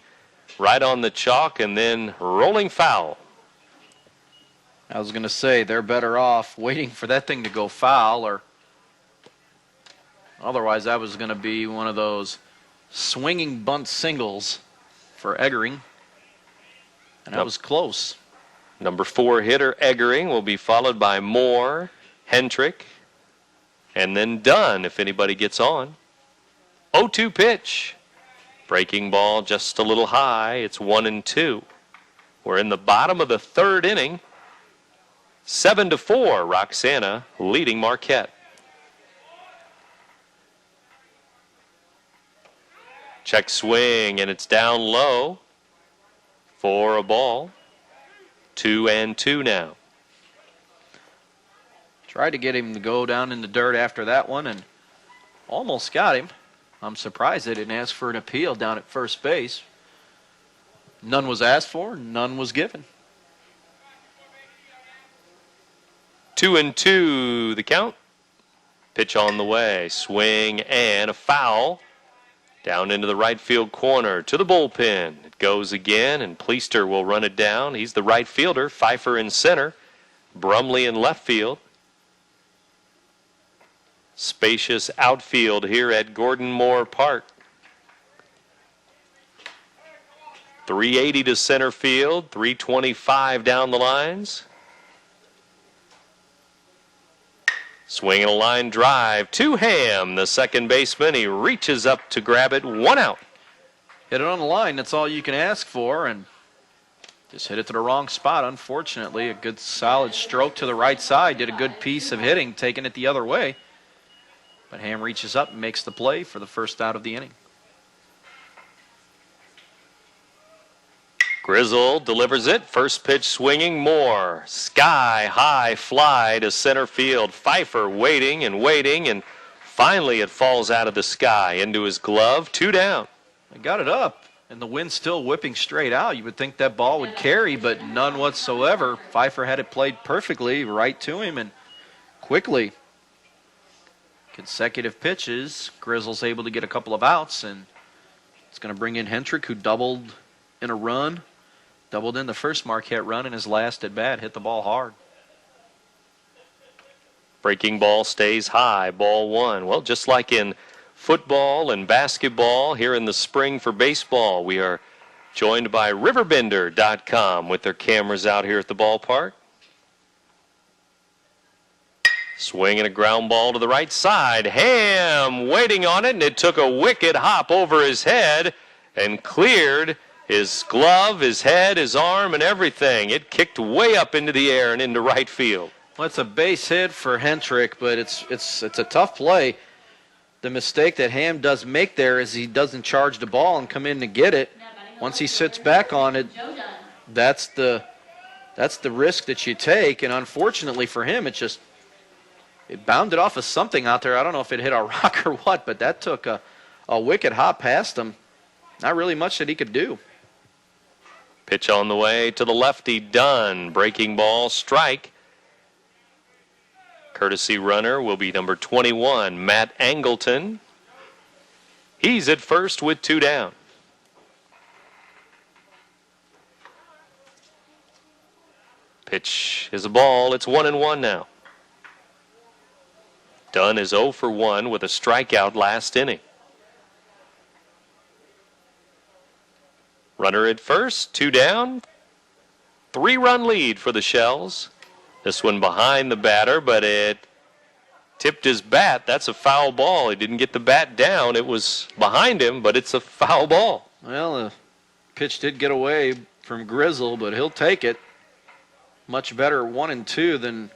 right on the chalk and then rolling foul. I was going to say they're better off waiting for that thing to go foul, or otherwise that was going to be one of those swinging bunt singles for Eggering, and that was close. Number 4 hitter Eggering will be followed by Moore, Hendrick, and then Dunn if anybody gets on. 0-2 pitch. Breaking ball just a little high. It's 1-2. We're in the bottom of the third inning. 7-4. Roxana leading Marquette. Check swing, and it's down low for a ball. 2-2 now. Tried to get him to go down in the dirt after that one and almost got him. I'm surprised they didn't ask for an appeal down at first base. None was asked for, none was given. 2-2 the count. Pitch on the way. Swing and a foul. Down into the right field corner to the bullpen. It goes again, and Pleister will run it down. He's the right fielder. Pfeiffer in center. Brumley in left field. Spacious outfield here at Gordon Moore Park. 380 to center field, 325 down the lines. Swinging a line drive to Ham, the second baseman. He reaches up to grab it, 1 out. Hit it on the line, that's all you can ask for, and just hit it to the wrong spot, unfortunately. A good solid stroke to the right side, did a good piece of hitting, taking it the other way. But Ham reaches up and makes the play for the first out of the inning. Grizzle delivers it. First pitch swinging. Moore. Sky high fly to center field. Pfeiffer waiting, and finally it falls out of the sky into his glove. 2 down. They got it up, and the wind's still whipping straight out. You would think that ball would carry, but none whatsoever. Pfeiffer had it played perfectly right to him and quickly. consecutive pitches. Grizzle's able to get a couple of outs, and it's going to bring in Hendrick, who doubled in a run, doubled in the first Marquette run in his last at bat, hit the ball hard. Breaking ball stays high, ball one. Well, just like in football and basketball, here in the spring for baseball, we are joined by RiverBender.com with their cameras out here at the ballpark. Swinging a ground ball to the right side. Ham waiting on it, and it took a wicked hop over his head and cleared his glove, his head, his arm, and everything. It kicked way up into the air and into right field. Well, it's a base hit for Hendrick, but it's a tough play. The mistake that Ham does make there is he doesn't charge the ball and come in to get it. Once he sits back on it, that's the risk that you take. And unfortunately for him, it bounded off of something out there. I don't know if it hit a rock or what, but that took a wicked hop past him. Not really much that he could do. Pitch on the way to the lefty, Dunn. Breaking ball, strike. Courtesy runner will be number 21, Matt Angleton. He's at first with 2 down. Pitch is a ball. It's 1-1 now. Dunn is 0 for 1 with a strikeout last inning. Runner at first, 2 down. 3-run lead for the Shells. This one behind the batter, but it tipped his bat. That's a foul ball. He didn't get the bat down. It was behind him, but it's a foul ball. Well, the pitch did get away from Grizzle, but he'll take it. Much better 1-2 than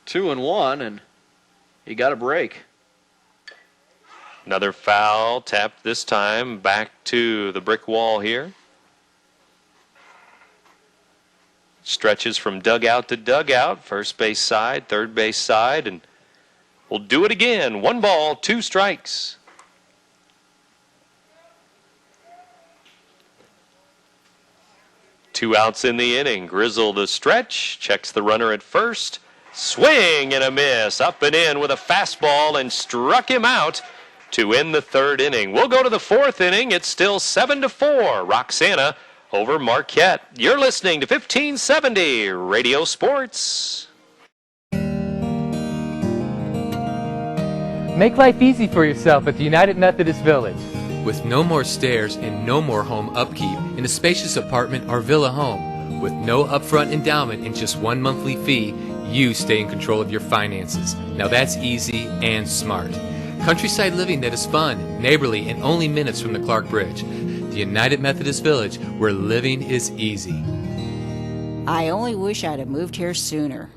2-1, and he got a break. Another foul, tapped this time back to the brick wall here. Stretches from dugout to dugout, first base side, third base side, and we'll do it again. 1 ball, 2 strikes. Two outs in the inning. Grizzle the stretch, checks the runner at first. Swing and a miss, up and in with a fastball, and struck him out to end the 3rd inning. We'll go to the 4th inning. It's still 7-4. Roxana over Marquette. You're listening to 1570 Radio Sports. Make life easy for yourself at the United Methodist Village. With no more stairs and no more home upkeep in a spacious apartment or villa home, with no upfront endowment and just 1 monthly fee, you stay in control of your finances. Now that's easy and smart. Countryside living that is fun, neighborly, and only minutes from the Clark Bridge. The United Methodist Village, where living is easy. I only wish I'd have moved here sooner.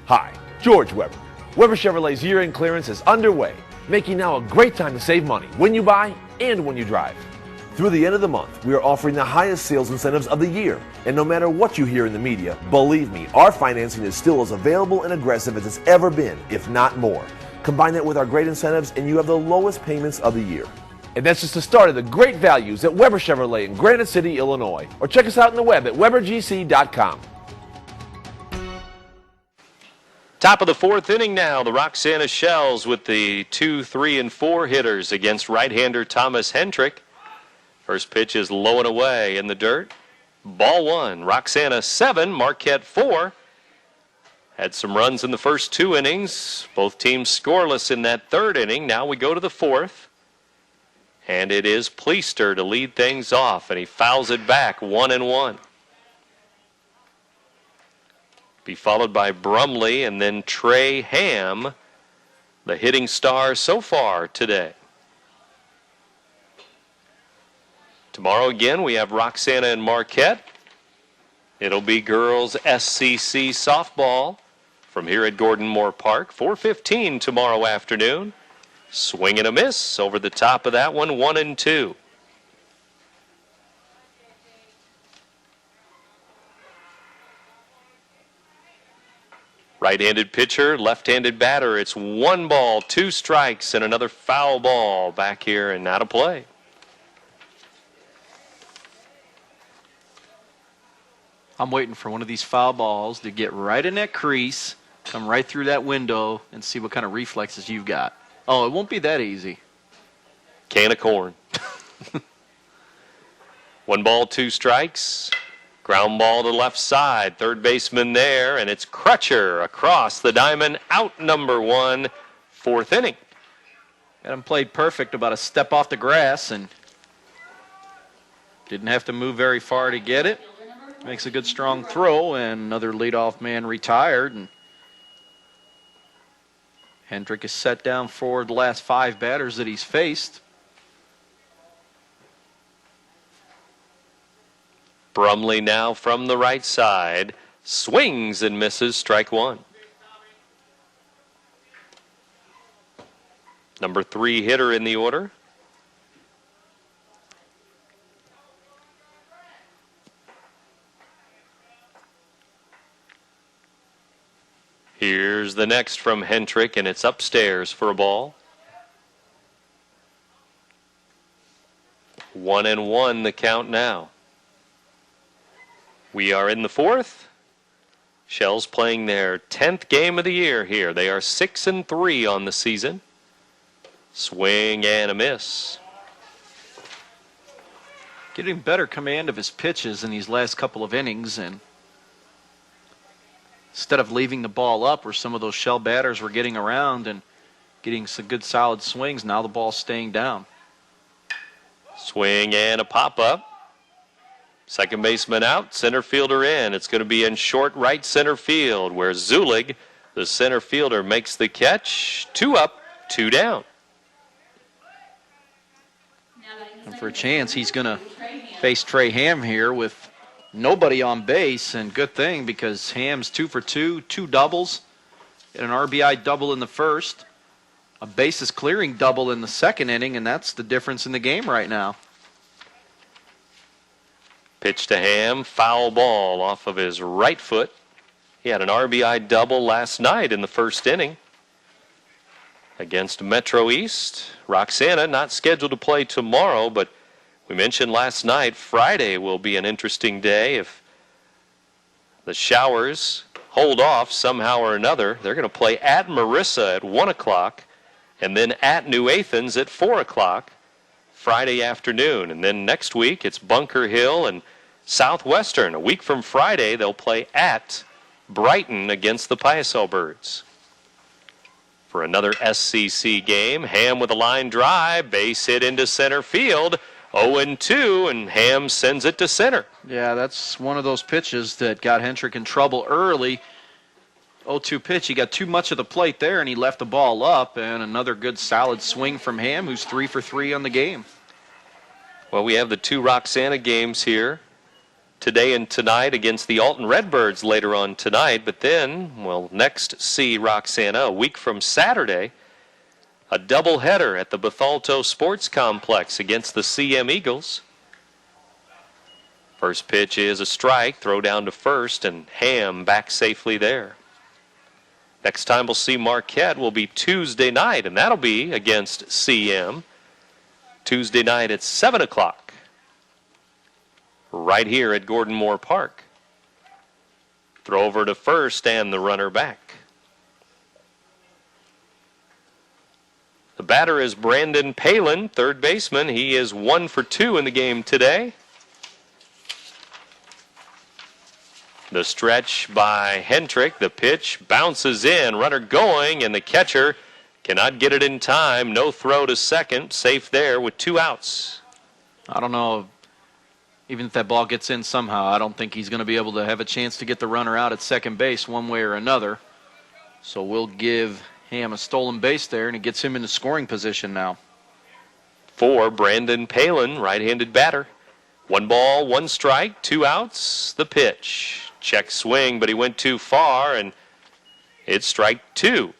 Hi, George Weber. Weber Chevrolet's year-end clearance is underway, making now a great time to save money when you buy and when you drive. Through the end of the month, we are offering the highest sales incentives of the year. And no matter what you hear in the media, believe me, our financing is still as available and aggressive as it's ever been, if not more. Combine that with our great incentives and you have the lowest payments of the year. And that's just the start of the great values at Weber Chevrolet in Granite City, Illinois. Or check us out on the web at WeberGC.com. Top of the 4th inning now. The Roxana Shells with the 2, 3, and 4 hitters against right-hander Thomas Hendrick. First pitch is low and away in the dirt. Ball 1. Roxana 7, Marquette 4. Had some runs in the first 2 innings. Both teams scoreless in that 3rd inning. Now we go to the 4th. And it is Pleister to lead things off, and he fouls it back 1-1. Be followed by Brumley and then Trey Ham, the hitting star so far today. Tomorrow again we have Roxana and Marquette. It'll be girls SCC softball from here at Gordon Moore Park, 4:15 tomorrow afternoon. Swing and a miss over the top of that one, 1-2. Right-handed pitcher, left-handed batter. It's 1 ball, 2 strikes, and another foul ball back here and out of play. I'm waiting for one of these foul balls to get right in that crease, come right through that window, and see what kind of reflexes you've got. Oh, it won't be that easy. Can of corn. 1 ball, 2 strikes. Ground ball to left side. Third baseman there, and it's Crutcher across the diamond, out number 1, 4th inning. Got him played perfect, about a step off the grass, and didn't have to move very far to get it. Makes a good strong throw, and another leadoff man retired. And Hendrick is set down for the last 5 batters that he's faced. Brumley now from the right side. Swings and misses, strike 1. Number 3 hitter in the order. Here's the next from Hendrick, and it's upstairs for a ball. 1-1 the count now. We are in the 4th. Shells playing their 10th game of the year here. They are 6-3 on the season. Swing and a miss. Getting better command of his pitches in these last couple of innings, and instead of leaving the ball up where some of those Shell batters were getting around and getting some good solid swings, now the ball's staying down. Swing and a pop-up. Second baseman out, center fielder in. It's going to be in short right center field where Zulig, the center fielder, makes the catch. 2 up, 2 down. And for a chance, he's going to face Trey Ham here with nobody on base, and good thing because Ham's 2 for 2, 2 doubles, and an RBI double in the first, a bases clearing double in the second inning, and that's the difference in the game right now. Pitch to Ham, foul ball off of his right foot. He had an RBI double last night in the first inning against Metro East. Roxana not scheduled to play tomorrow, but we mentioned last night Friday will be an interesting day. If the showers hold off somehow or another, they're going to play at Marissa at 1 o'clock and then at New Athens at 4 o'clock Friday afternoon. And then next week it's Bunker Hill and Southwestern. A week from Friday, they'll play at Brighton against the Piasell Birds. For another SCC game, Ham with a line drive, base hit into center field, 0-2, and Ham sends it to center. Yeah, that's one of those pitches that got Hendrick in trouble early. 0-2 pitch, he got too much of the plate there, and he left the ball up, and another good solid swing from Ham, who's 3 for 3 on the game. Well, we have the 2 Roxana games here today and tonight against the Alton Redbirds later on tonight. But then, well, next see Roxana a week from Saturday, a doubleheader at the Bethalto Sports Complex against the CM Eagles. First pitch is a strike, throw down to first, and Ham back safely there. Next time we'll see Marquette will be Tuesday night, and that'll be against CM. Tuesday night at 7 o'clock. Right here at Gordon Moore Park. Throw over to first and the runner back. The batter is Brandon Palin, third baseman. He is 1 for 2 in the game today. The stretch by Hendrick. The pitch bounces in. Runner going, and the catcher cannot get it in time. No throw to second. Safe there with 2 outs. I don't know. Even if that ball gets in somehow, I don't think he's going to be able to have a chance to get the runner out at second base one way or another. So we'll give Ham a stolen base there, and it gets him into scoring position now. For Brandon Palin, right-handed batter. 1 ball, 1 strike, 2 outs. The pitch. Check swing, but he went too far, and it's strike 2.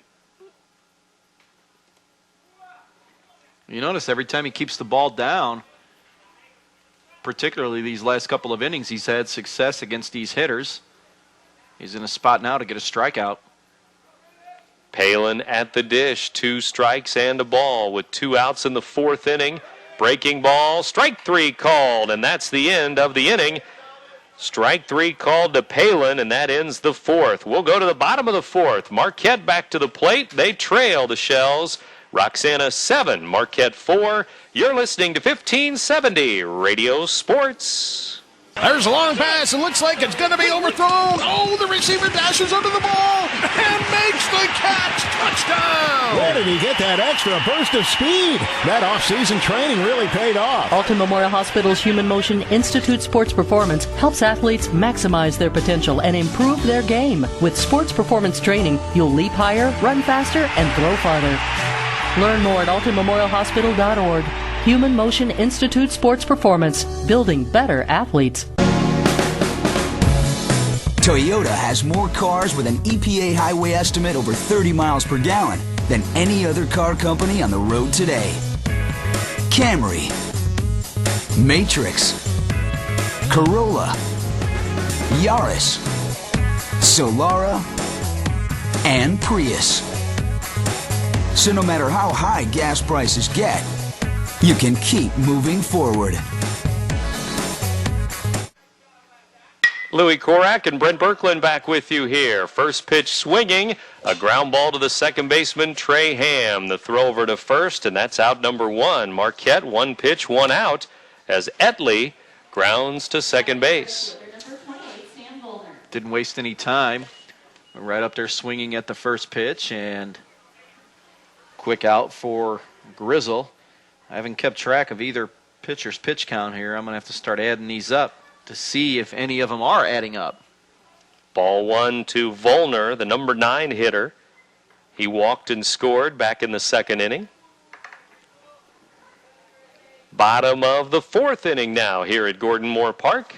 You notice every time he keeps the ball down, particularly these last couple of innings, he's had success against these hitters. He's in a spot now to get a strikeout. Palin at the dish, 2 strikes and a ball with 2 outs in the 4th inning. Breaking ball, strike 3 called, and that's the end of the inning. Strike 3 called to Palin, and that ends the 4th. We'll go to the bottom of the 4th. Marquette back to the plate. They trail the Shells Roxana 7, Marquette 4. You're listening to 1570 Radio Sports. There's a long pass. It looks like it's going to be overthrown. Oh, the receiver dashes under the ball and makes the catch. Touchdown! Where did he get that extra burst of speed? That off-season training really paid off. Alton Memorial Hospital's Human Motion Institute Sports Performance helps athletes maximize their potential and improve their game. With sports performance training, you'll leap higher, run faster, and throw farther. Learn more at altonmemorialhospital.org. Human Motion Institute Sports Performance, building better athletes. Toyota has more cars with an EPA highway estimate over 30 miles per gallon than any other car company on the road today. Camry, Matrix, Corolla, Yaris, Solara, and Prius. So no matter how high gas prices get, you can keep moving forward. Louis Korak and Brent Birkeland back with you here. First pitch swinging, a ground ball to the second baseman, Trey Ham. The throw over to first, and that's out number 1. Marquette, 1 pitch, 1 out, as Etley grounds to second base. Didn't waste any time. Right up there swinging at the first pitch, and quick out for Grizzle. I haven't kept track of either pitcher's pitch count here. I'm going to have to start adding these up to see if any of them are adding up. Ball 1 to Volner, the number 9 hitter. He walked and scored back in the second inning. Bottom of the 4th inning now here at Gordon Moore Park.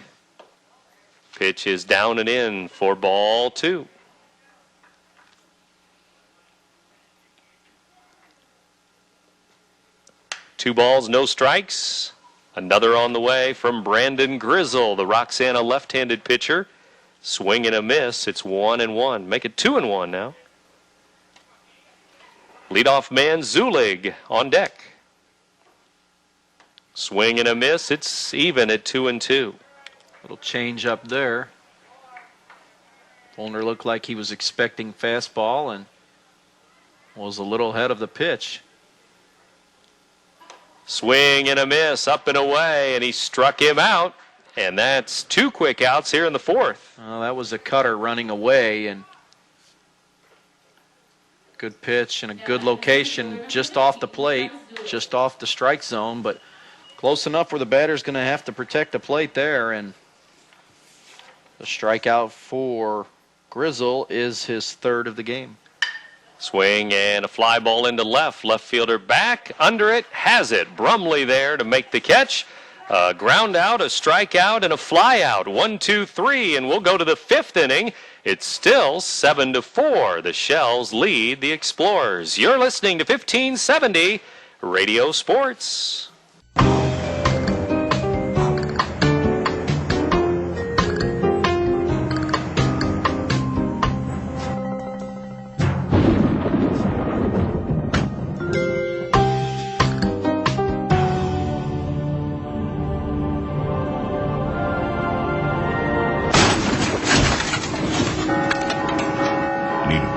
Pitch is down and in for ball 2. Two balls, no strikes. Another on the way from Brandon Grizzle, the Roxana left-handed pitcher. Swing and a miss. It's 1-1. Make it 2-1 now. Leadoff man Zulig on deck. Swing and a miss. It's even at 2-2. Little change up there. Volner looked like he was expecting fastball and was a little ahead of the pitch. Swing and a miss, up and away, and he struck him out. And that's 2 quick outs here in the 4th. Well, that was a cutter running away, and good pitch and a good location just off the plate, just off the strike zone, but close enough where the batter's going to have to protect the plate there. And the strikeout for Grizzle is his 3rd of the game. Swing and a fly ball into left. Left fielder back, under it, has it. Brumley there to make the catch. A ground out, a strikeout, and a fly out. 1, 2, 3, and we'll go to the 5th inning. It's still 7-4. The Shells lead the Explorers. You're listening to 1570 Radio Sports.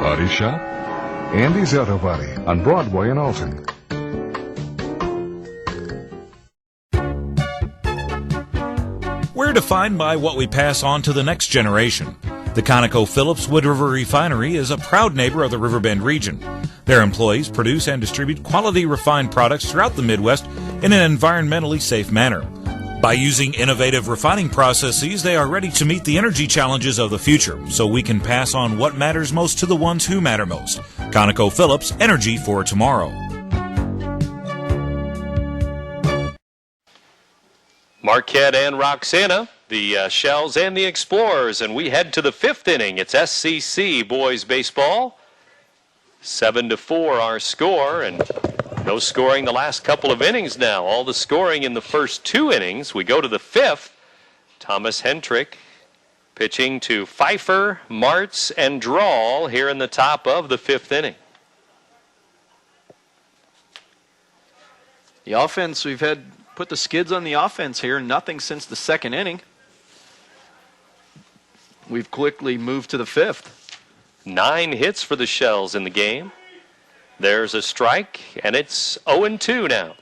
Body Shop? Andy's Auto Body on Broadway in Alton. We're defined by what we pass on to the next generation. The ConocoPhillips Wood River Refinery is a proud neighbor of the Riverbend region. Their employees produce and distribute quality refined products throughout the Midwest in an environmentally safe manner. By using innovative refining processes, they are ready to meet the energy challenges of the future, so we can pass on what matters most to the ones who matter most. ConocoPhillips, energy for tomorrow. Marquette and Roxana, the Shells and the Explorers, and we head to the 5th inning. It's SCC boys baseball. 7-4 our score, and no scoring the last couple of innings now. All the scoring in the first 2 innings. We go to the 5th. Thomas Hendrick pitching to Pfeiffer, Martz, and Drawl here in the top of the 5th inning. The offense, we've had put the skids on the offense here. Nothing since the 2nd inning. We've quickly moved to the 5th. 9 hits for the Shells in the game. There's a strike, and it's 0-2 now.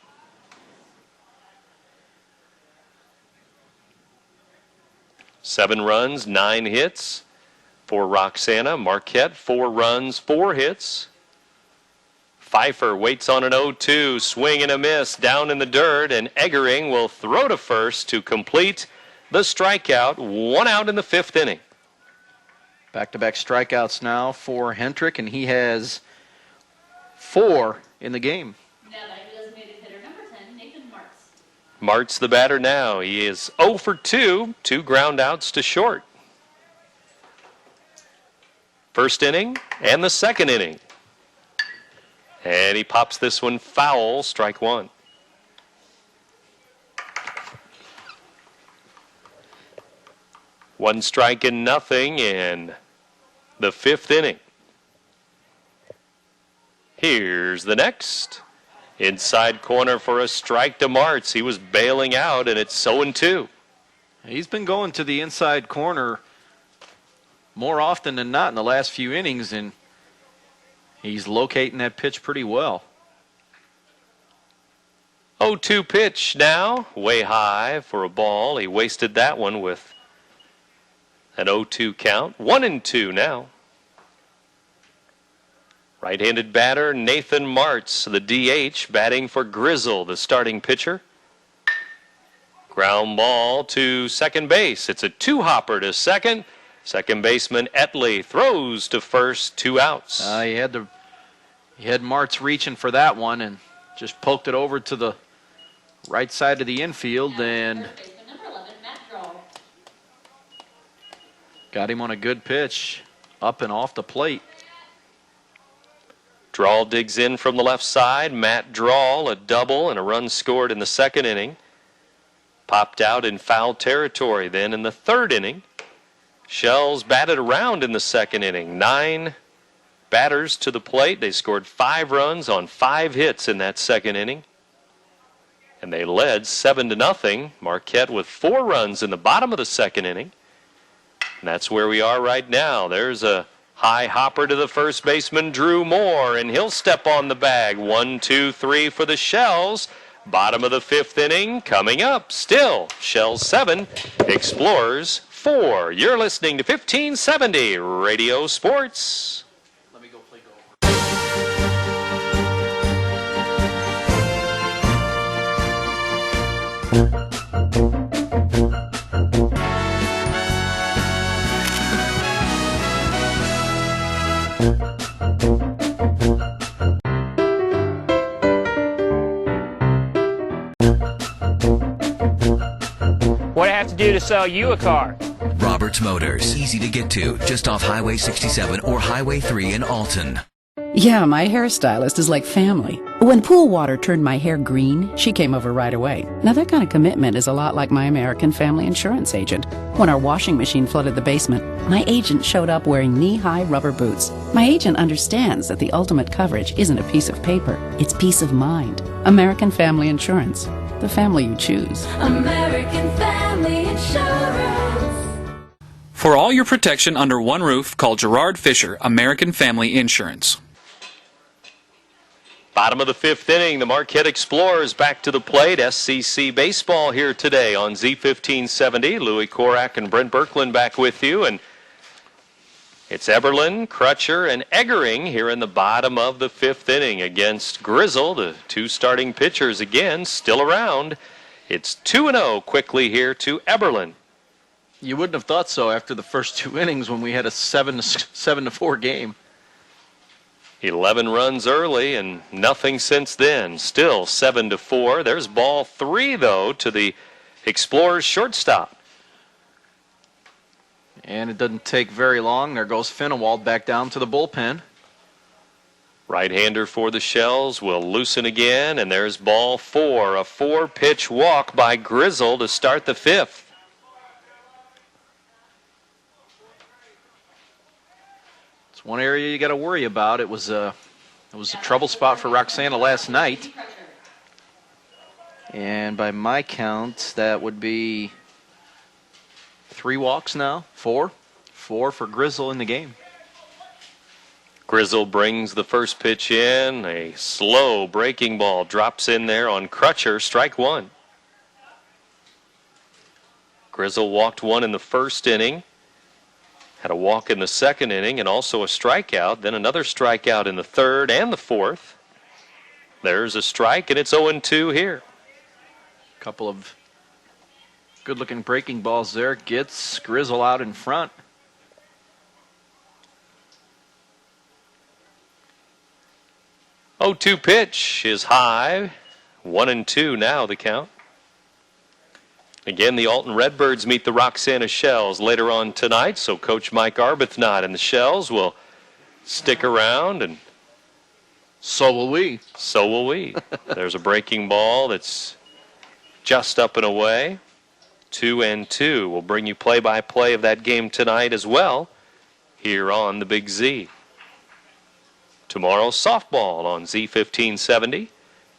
Seven runs, 9 hits for Roxana. Marquette, 4 runs, 4 hits. Pfeiffer waits on an 0-2, swing and a miss down in the dirt, and Eggering will throw to first to complete the strikeout. 1 out in the 5th inning. Back-to-back strikeouts now for Hendrick, and he has 4 in the game. Martz the batter now. He is 0 for 2, 2 ground outs to short. First inning and the 2nd inning. And he pops this one foul, strike 1. One strike and nothing in the 5th inning. Here's the next. Inside corner for a strike to Martz. He was bailing out, and it's 0-2. He's been going to the inside corner more often than not in the last few innings, and he's locating that pitch pretty well. 0-2 pitch now, way high for a ball. He wasted that one with an 0-2 count. 1-2 now. Right-handed batter Nathan Martz, the DH, batting for Grizzle, the starting pitcher. Ground ball to second base. It's a 2-hopper to second. Second baseman Etley throws to first, 2 outs. He had Martz reaching for that one and just poked it over to the right side of the infield and got him on a good pitch up and off the plate. Drawl digs in from the left side. Matt Drawl, a double and a run scored in the 2nd inning. Popped out in foul territory. Then in the 3rd inning, Shells batted around in the 2nd inning. 9 batters to the plate. They scored 5 runs on 5 hits in that 2nd inning. And they led 7-0. Marquette with 4 runs in the bottom of the 2nd inning. And that's where we are right now. There's a high hopper to the first baseman, Drew Moore, and he'll step on the bag. 1-2-3 for the Shells. Bottom of the 5th inning coming up. Still, Shells 7, Explorers 4. You're listening to 1570 Radio Sports. Let me go play golf. What do I have to do to sell you a car? Roberts Motors. Easy to get to. Just off Highway 67 or Highway 3 in Alton. Yeah, my hairstylist is like family. When pool water turned my hair green, she came over right away. Now that kind of commitment is a lot like my American Family Insurance agent. When our washing machine flooded the basement, my agent showed up wearing knee-high rubber boots. My agent understands that the ultimate coverage isn't a piece of paper, it's peace of mind. American Family Insurance. The family you choose. American Family Insurance. For all your protection under one roof, call Gerard Fisher, American Family Insurance. Bottom of the 5th inning, the Marquette Explorers back to the plate. SCC baseball here today on Z1570. Louis Korak and Brent Birkeland back with you. And it's Eberlin, Crutcher, and Eggering here in the bottom of the 5th inning against Grizzle. The 2 starting pitchers again still around. It's 2-0 quickly here to Eberlin. You wouldn't have thought so after the first 2 innings when we had a 7-4 game. 11 runs early and nothing since then. Still 7-4. There's ball 3, though, to the Explorers shortstop. And it doesn't take very long. There goes Finnewald back down to the bullpen. Right-hander for the Shells will loosen again, and there's ball 4. A 4-pitch walk by Grizzle to start the 5th. It's one area you got to worry about. It was a trouble spot for Roxana last night. And by my count, that would be 3 walks now. 4 for Grizzle in the game. Grizzle brings the first pitch in. A slow breaking ball drops in there on Crutcher. Strike one. Grizzle walked one in the first inning. Had a walk in the second inning and also a strikeout. Then another strikeout in the third and the fourth. There's a strike, and it's 0-2 here. Couple of good-looking breaking balls there. Gets Grizzle out in front. Oh, 2 pitch is high. 1-2 now the count. Again, the Alton Redbirds meet the Roxana Shells later on tonight, so Coach Mike Arbuthnot and the Shells will stick around, and so will we. So will we. There's a breaking ball that's just up and away. 2-2. We'll bring you play-by-play of that game tonight as well here on the Big Z. Tomorrow, softball on Z1570.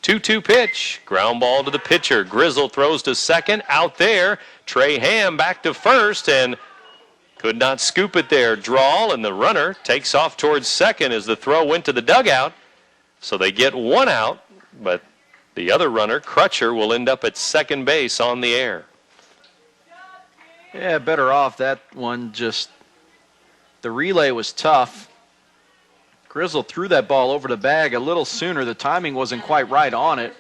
2-2 pitch. Ground ball to the pitcher. Grizzle throws to second. Out there. Trey Ham back to first and could not scoop it there. Drawl, and the runner takes off towards second as the throw went to the dugout. So they get one out, but the other runner, Crutcher, will end up at second base on the air. Yeah, better off that one. Just the relay was tough. Grizzle threw that ball over the bag a little sooner. The timing wasn't quite right on it.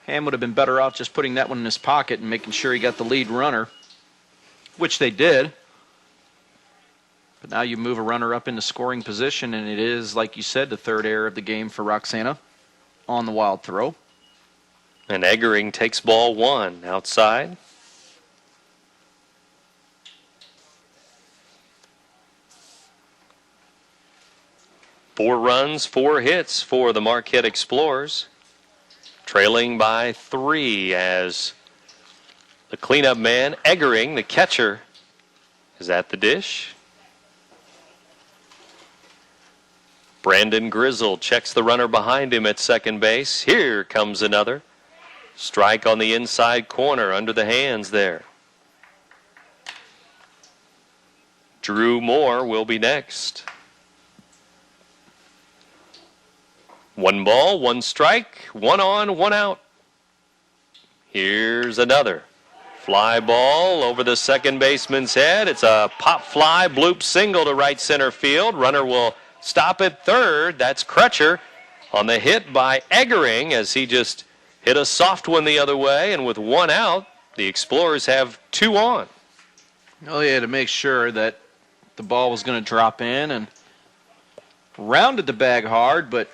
Ham would have been better off just putting that one in his pocket and making sure he got the lead runner, which they did. But now you move a runner up into scoring position, and it is, like you said, the third error of the game for Roxana on the wild throw. And Eggering takes ball one outside. Four runs, 4 hits for the Marquette Explorers. Trailing by 3 as the cleanup man, Eggering, the catcher, is at the dish. Brandon Grizzle checks the runner behind him at second base. Here comes another. Strike on the inside corner under the hands there. Drew Moore will be next. 1 ball, 1 strike, 1 on, 1 out. Here's another. Fly ball over the second baseman's head. It's a pop fly, bloop single to right center field. Runner will stop at third. That's Crutcher on the hit by Eggering as he just hit a soft one the other way. And with 1 out, the Explorers have 2 on. Oh, yeah, to make sure that the ball was going to drop in and rounded the bag hard, but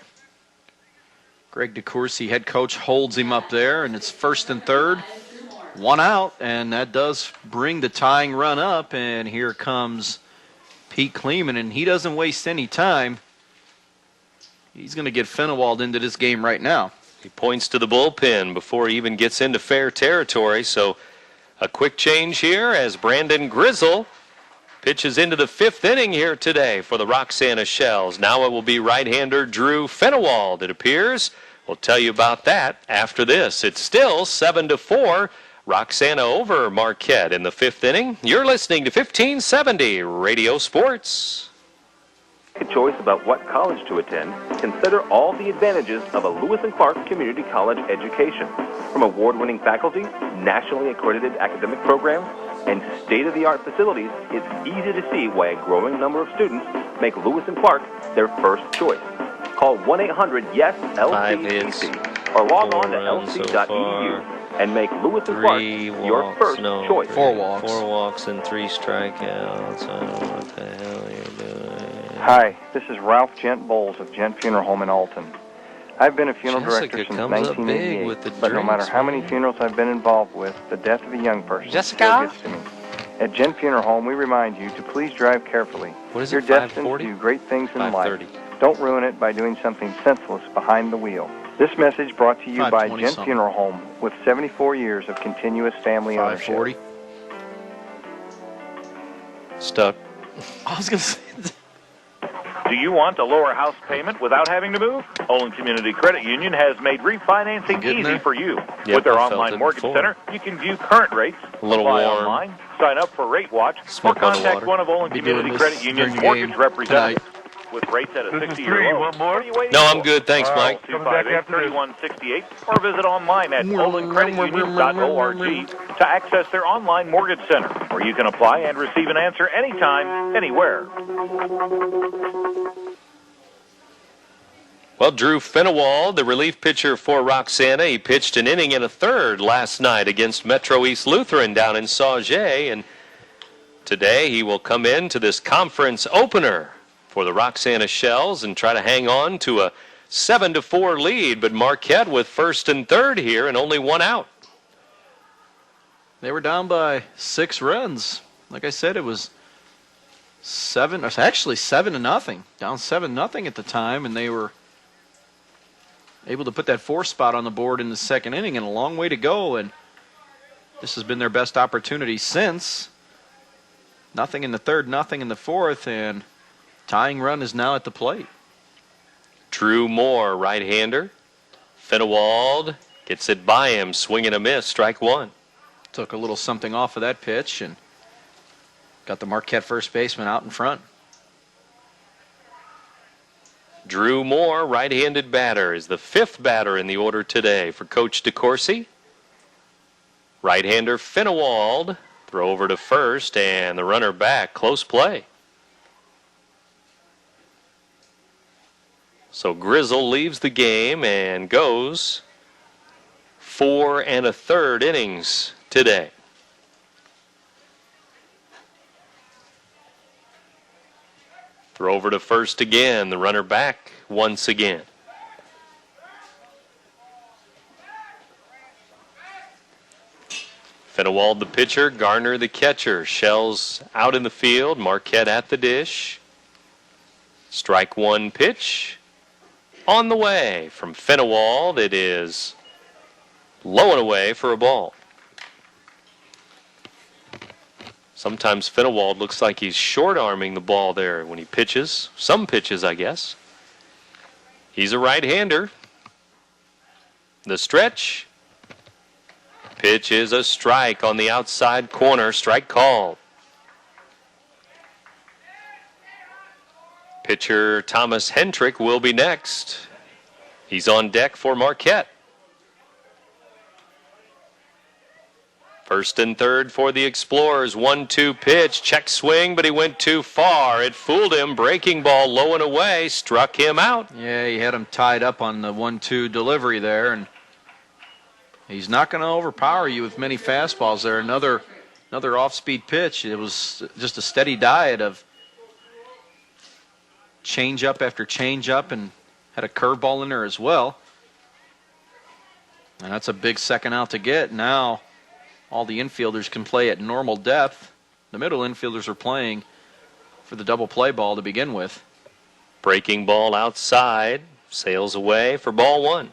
Greg DeCourcy, head coach, holds him up there, and it's first and third. 1 out, and that does bring the tying run up, and here comes Pete Kleeman, and he doesn't waste any time. He's going to get Fenewald into this game right now. He points to the bullpen before he even gets into fair territory, so a quick change here as Brandon Grizzle pitches into the 5th inning here today for the Roxana Shells. Now it will be right-hander Drew Fenewald, it appears. We'll tell you about that after this. It's still 7-4. Roxana over Marquette in the 5th inning. You're listening to 1570 Radio Sports. Make a choice about what college to attend. Consider all the advantages of a Lewis & Clark Community College education. From award-winning faculty, nationally accredited academic programs, and state-of-the-art facilities, it's easy to see why a growing number of students make Lewis & Clark their first choice. Call 1-800-YES-LCCC or log on to lc.edu and make Lewis & Clark your first choice. 4 walks. 4 walks and 3 strikeouts. I don't know what the hell you're doing. Hi, this is Ralph Gent Bowles of Gent Funeral Home in Alton. I've been a funeral director since 1988, but no matter how many funerals I've been involved with, the death of a young person still gets to me. At Gent Funeral Home, we remind you to please drive carefully. What is You're it, destined 540? to do great things in 530. life. Don't ruin it by doing something senseless behind the wheel. This message brought to you by 520 Gent something. Funeral Home with 74 years of continuous family ownership. 540. Stuck. I was going to say... Do you want a lower house payment without having to move? Olin Community Credit Union has made refinancing easy for you. Yep, With their I felt online it mortgage before. center, you can view current rates, A little apply warm. online, sign up for Rate Watch, Smoke or on the contact water. one of Olin Be doing Community this Credit during Union's the mortgage game representatives. with rates at a 60-year low. One more? What are you waiting No, for? I'm good. Thanks, Mike. 258-3168 or visit online at polandcreditunion.org to access their online mortgage center, where you can apply and receive an answer anytime, anywhere. Well, Drew Fenewald, the relief pitcher for Roxana, he pitched an inning and a third last night against Metro East Lutheran down in Sauget, and today he will come into this conference opener for the Roxana Shells and try to hang on to a 7-4 lead, but Marquette with first and third here and only one out. They were down by 6 runs. Like I said, it was 7-0, down 7-0 at the time, and they were able to put that 4th spot on the board in the second inning, and a long way to go, and this has been their best opportunity since. Nothing in the third, nothing in the fourth, and tying run is now at the plate. Drew Moore, right-hander. Fenewald gets it by him, swing and a miss, strike one. Took a little something off of that pitch and got the Marquette first baseman out in front. Drew Moore, right-handed batter, is the 5th batter in the order today for Coach DeCourcy. Right-hander Fenewald, throw over to first, and the runner back, close play. So Grizzle leaves the game and goes 4 1/3 innings today. Throw over to first again, the runner back once again. Fenewald the pitcher, Garner the catcher. Shells out in the field, Marquette at the dish. Strike one pitch. On the way from Fenewald, it is low and away for a ball. Sometimes Fenewald looks like he's short-arming the ball there when he pitches. Some pitches, I guess. He's a right-hander. The stretch. Pitch is a strike on the outside corner. Strike called. Pitcher Thomas Hendrick will be next. He's on deck for Marquette. First and third for the Explorers. 1-2 pitch. Check swing, but he went too far. It fooled him. Breaking ball low and away. Struck him out. Yeah, he had him tied up on the 1-2 delivery there, and he's not going to overpower you with many fastballs there. Another off-speed pitch. It was just a steady diet of change-up after change-up, and had a curveball in there as well. And that's a big second out to get. Now all the infielders can play at normal depth. The middle infielders are playing for the double play ball to begin with. Breaking ball outside. Sails away for ball one.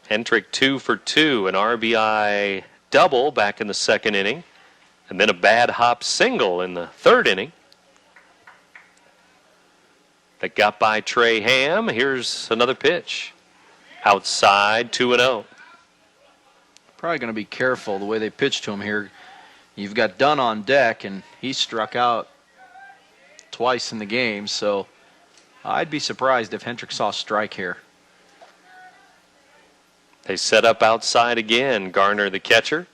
Hendrick 2 for 2, an RBI double back in the second inning, and then a bad hop single in the third inning. That got by Trey Ham. Here's another pitch. Outside, 2-0. Probably going to be careful the way they pitch to him here. You've got Dunn on deck, and he struck out twice in the game, so I'd be surprised if Hendrick saw a strike here. They set up outside again. Garner, the catcher.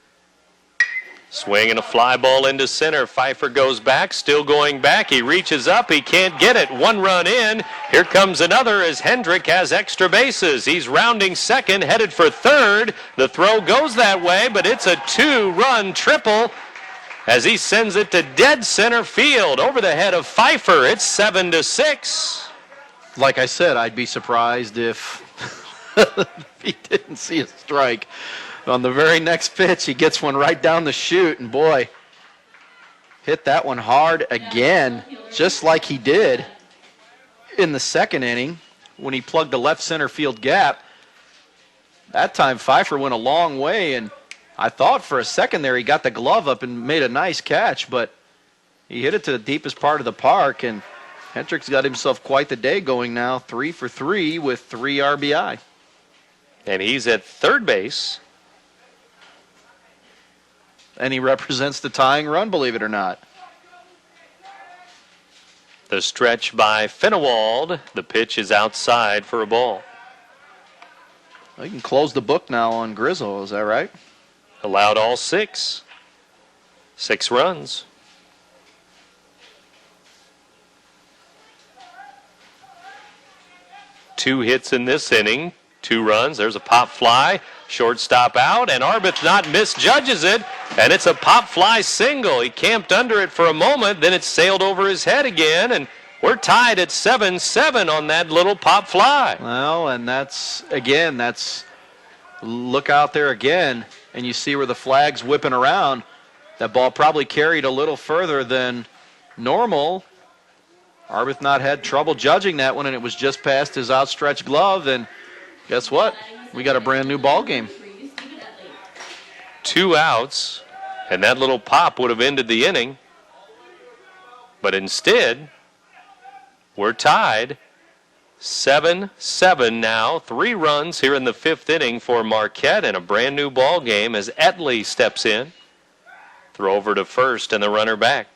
Swing and a fly ball into center. Pfeiffer goes back, still going back. He reaches up. He can't get it. 1 run in. Here comes another as Hendrick has extra bases. He's rounding second, headed for third. The throw goes that way, but it's a 2-run triple as he sends it to dead center field over the head of Pfeiffer. It's 7-6. Like I said, I'd be surprised if he didn't see a strike. On the very next pitch, he gets one right down the chute, and boy, hit that one hard again, just like he did in the second inning when he plugged the left center field gap. That time, Pfeiffer went a long way, and I thought for a second there he got the glove up and made a nice catch, but he hit it to the deepest part of the park, and Hendrick's got himself quite the day going now, 3 for 3 with 3 RBI. And he's at third base. And he represents the tying run, believe it or not. The stretch by Finnewald. The pitch is outside for a ball. Well, you can close the book now on Grizzle, is that right? Allowed all 6. 6 runs. Two hits in this inning. 2 runs. There's a pop fly. Shortstop out, and Arbuthnot misjudges it, and it's a pop fly single. He camped under it for a moment, then it sailed over his head again, and we're tied at 7-7 on that little pop fly. Well, and that's look out there again, and you see where the flag's whipping around. That ball probably carried a little further than normal. Arbuthnot had trouble judging that one, and it was just past his outstretched glove, and guess what? We got a brand new ball game. 2 outs, and that little pop would have ended the inning. But instead, we're tied 7-7 now. 3 runs here in the 5th inning for Marquette, and a brand new ball game as Etley steps in. Throw over to first and the runner back.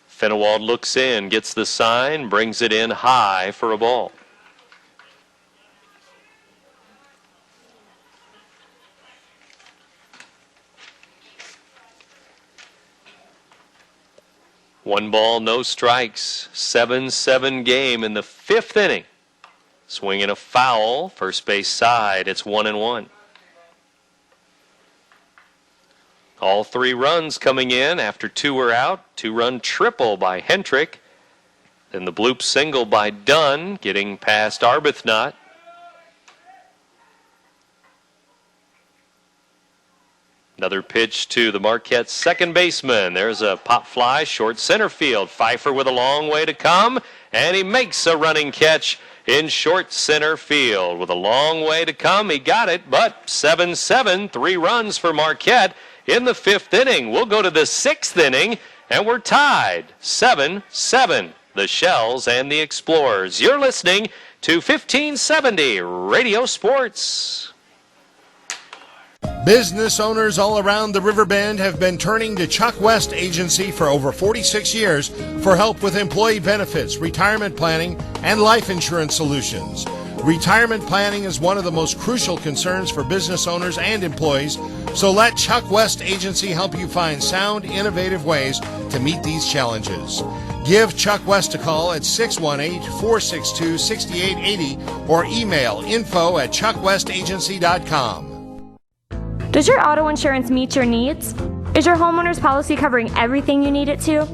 Finnewald looks in, gets the sign, brings it in high for a ball. One ball, no strikes. 7-7 game in the 5th inning. Swinging a foul, first base side. It's 1-1. All 3 runs coming in after 2 are out. 2-run triple by Hendrick. Then the bloop single by Dunn, getting past Arbuthnot. Another pitch to the Marquette second baseman. There's a pop fly, short center field. Pfeiffer with a long way to come, and he makes a running catch in short center field. With a long way to come, he got it, but 7-7, 3 runs for Marquette in the 5th inning. We'll go to the 6th inning, and we're tied 7-7. The Shells and the Explorers. You're listening to 1570 Radio Sports. Business owners all around the Riverbend have been turning to Chuck West Agency for over 46 years for help with employee benefits, retirement planning, and life insurance solutions. Retirement planning is one of the most crucial concerns for business owners and employees, so let Chuck West Agency help you find sound, innovative ways to meet these challenges. Give Chuck West a call at 618-462-6880 or email info@chuckwestagency.com. Does your auto insurance meet your needs? Is your homeowner's policy covering everything you need it to?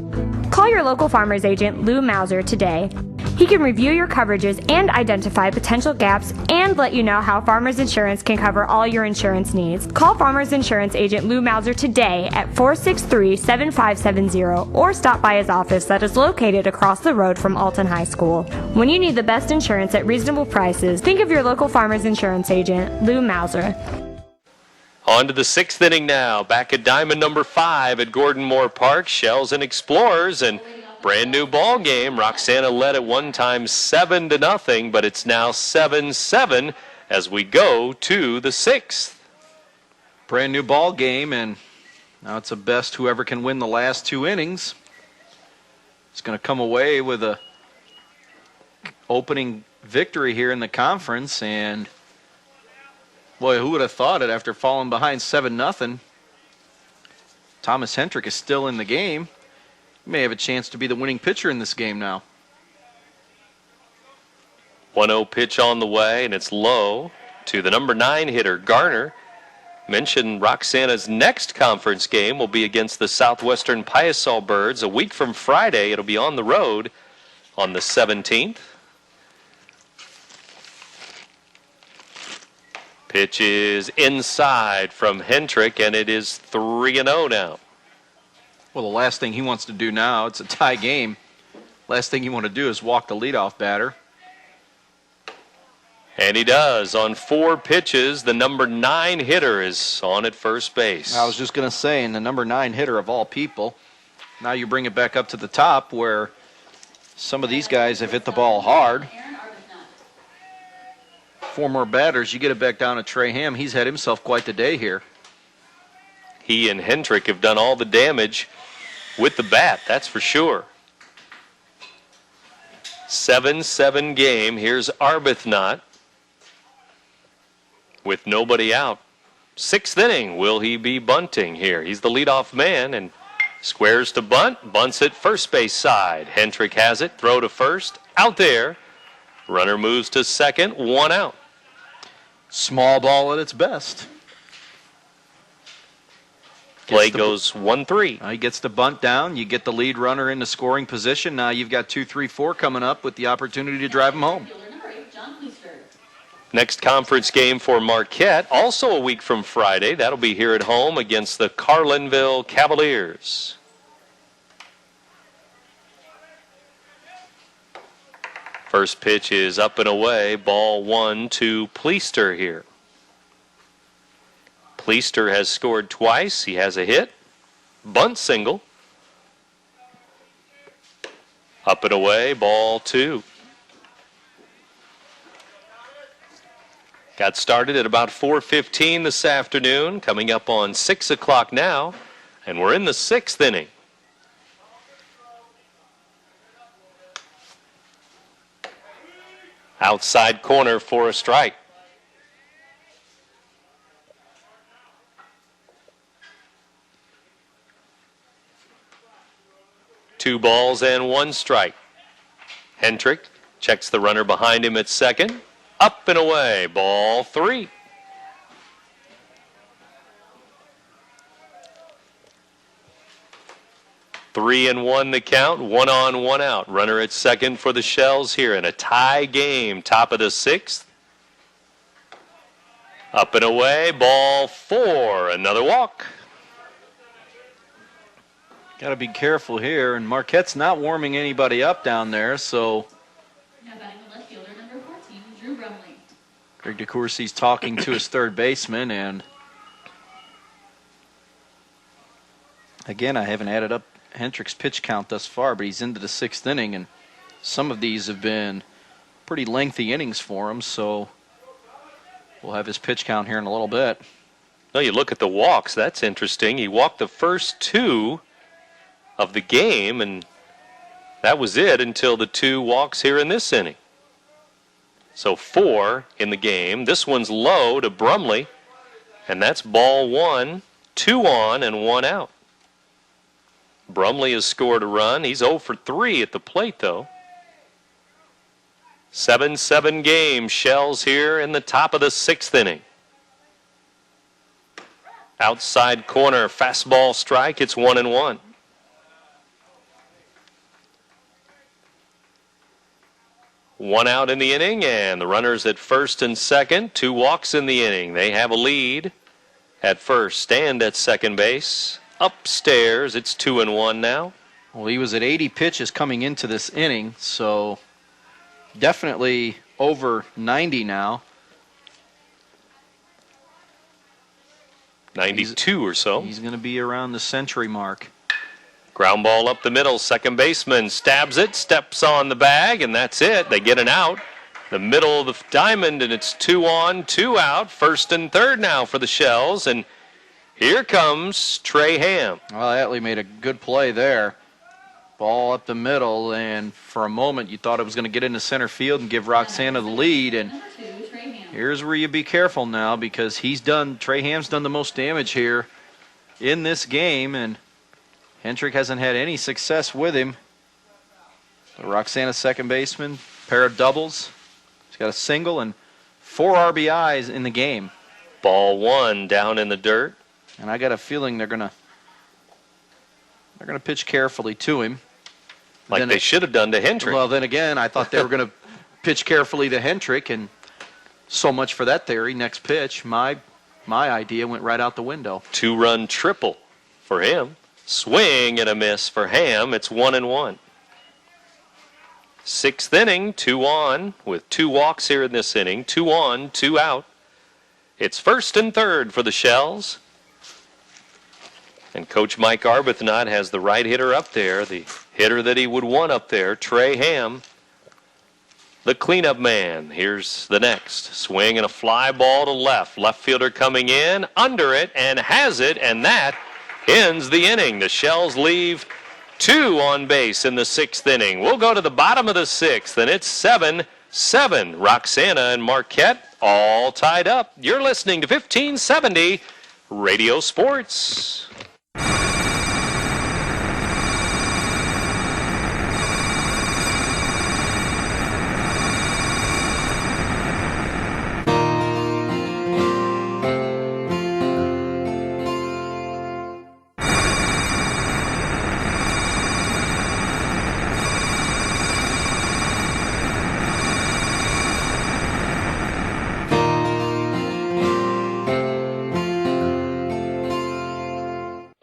Call your local farmer's agent, Lou Mauser, today. He can review your coverages and identify potential gaps and let you know how Farmers Insurance can cover all your insurance needs. Call Farmers Insurance agent Lou Mauser today at 463-7570 or stop by his office that is located across the road from Alton High School. When you need the best insurance at reasonable prices, think of your local Farmers Insurance agent, Lou Mauser. On to the 6th inning now. Back at diamond number 5 at Gordon Moore Park. Shells and Explorers, and brand new ball game. Roxana led at one time 7-0, but it's now 7-7 as we go to the 6th. Brand new ball game, and now it's a best whoever can win the last 2 innings. It's going to come away with a opening victory here in the conference, and boy, who would have thought it after falling behind 7-0? Thomas Hendrick is still in the game. He may have a chance to be the winning pitcher in this game now. 1-0 pitch on the way, and it's low to the number 9 hitter, Garner. Mentioned Roxana's next conference game will be against the Southwestern Piasol Birds. A week from Friday, it'll be on the road on the 17th. Pitch is inside from Hendrick, and it is 3-0 now. Well, the last thing he wants to do now, it's a tie game. Last thing you want to do is walk the leadoff batter. And he does. On 4 pitches, the number 9 hitter is on at first base. I was just going to say, and the number 9 hitter of all people. Now you bring it back up to the top where some of these guys have hit the ball hard. 4 more batters. You get it back down to Trey Ham. He's had himself quite the day here. He and Hendrick have done all the damage with the bat, that's for sure. 7-7 game. Here's Arbuthnot with nobody out. 6th inning. Will he be bunting here? He's the leadoff man and squares to bunt. Bunts it first base side. Hendrick has it. Throw to first. Out there. Runner moves to second. 1 out. Small ball at its best. Play goes 1-3. He gets the bunt down. You get the lead runner into scoring position. Now you've got 2, 3, 4 coming up with the opportunity to drive him home. Next conference game for Marquette, also a week from Friday. That'll be here at home against the Carlinville Cavaliers. First pitch is up and away. Ball 1 to Pleister here. Pleister has scored twice. He has a hit. Bunt single. Up and away. Ball 2. Got started at about 4:15 this afternoon. Coming up on 6 o'clock now. And we're in the 6th inning. Outside corner for a strike. Two balls and 1 strike. Hendrick checks the runner behind him at second. Up and away. Ball 3. Three and 1 the count. 1 on, 1 out. Runner at second for the Shells here in a tie game. Top of the 6th. Up and away. Ball 4. Another walk. Got to be careful here, and Marquette's not warming anybody up down there, so. Now batting the left fielder, number 14, Drew Brumley. Greg DeCourcy's talking to his third baseman, and again, I haven't added up Hendrick's pitch count thus far, but he's into the 6th inning, and some of these have been pretty lengthy innings for him, so we'll have his pitch count here in a little bit. No, you look at the walks. That's interesting. He walked the first 2 of the game, and that was it until the 2 walks here in this inning. So 4 in the game. This one's low to Brumley, and that's ball 1, 2 on and 1 out. Brumley has scored a run. He's 0 for 3 at the plate, though. 7-7 game. Shells here in the top of the 6th inning. Outside corner, fastball strike. It's 1-1. One out in the inning, and the runners at first and second. 2 walks in the inning. They have a lead at first and at second base. Upstairs, it's 2-1 now. Well, he was at 80 pitches coming into this inning, so definitely over 90 now. 92 or so. He's going to be around the century mark. Ground ball up the middle. Second baseman stabs it, steps on the bag, and that's it. They get an out. The middle of the diamond, and it's 2 on, 2 out. First and third now for the Shells, and here comes Trey Ham. Well, Atlee made a good play there. Ball up the middle, and for a moment you thought it was going to get into center field and give Roxana the lead, and here's where you be careful now, because Trey Ham's done the most damage here in this game, and Hendrick hasn't had any success with him. Roxana, second baseman, pair of doubles. He's got a single and 4 RBIs in the game. Ball 1 down in the dirt. And I got a feeling they're gonna pitch carefully to him. Like they should have done to Hendrick. Well, then again, I thought they were going to pitch carefully to Hendrick, and so much for that theory. Next pitch, my idea went right out the window. 2-run triple for him. Swing and a miss for Ham. It's 1-1. 6th inning, 2 on, with 2 walks here in this inning. 2 on, 2 out. It's first and third for the Shells. And Coach Mike Arbuthnot has the right hitter up there, the hitter that he would want up there, Trey Ham. the cleanup man. Here's the next. Swing and a fly ball to left. Left fielder coming in, under it, and has it, and that ends the inning. The Shells leave 2 on base in the 6th inning. We'll go to the bottom of the 6th, and it's 7-7. Roxana and Marquette all tied up. You're listening to 1570 Radio Sports.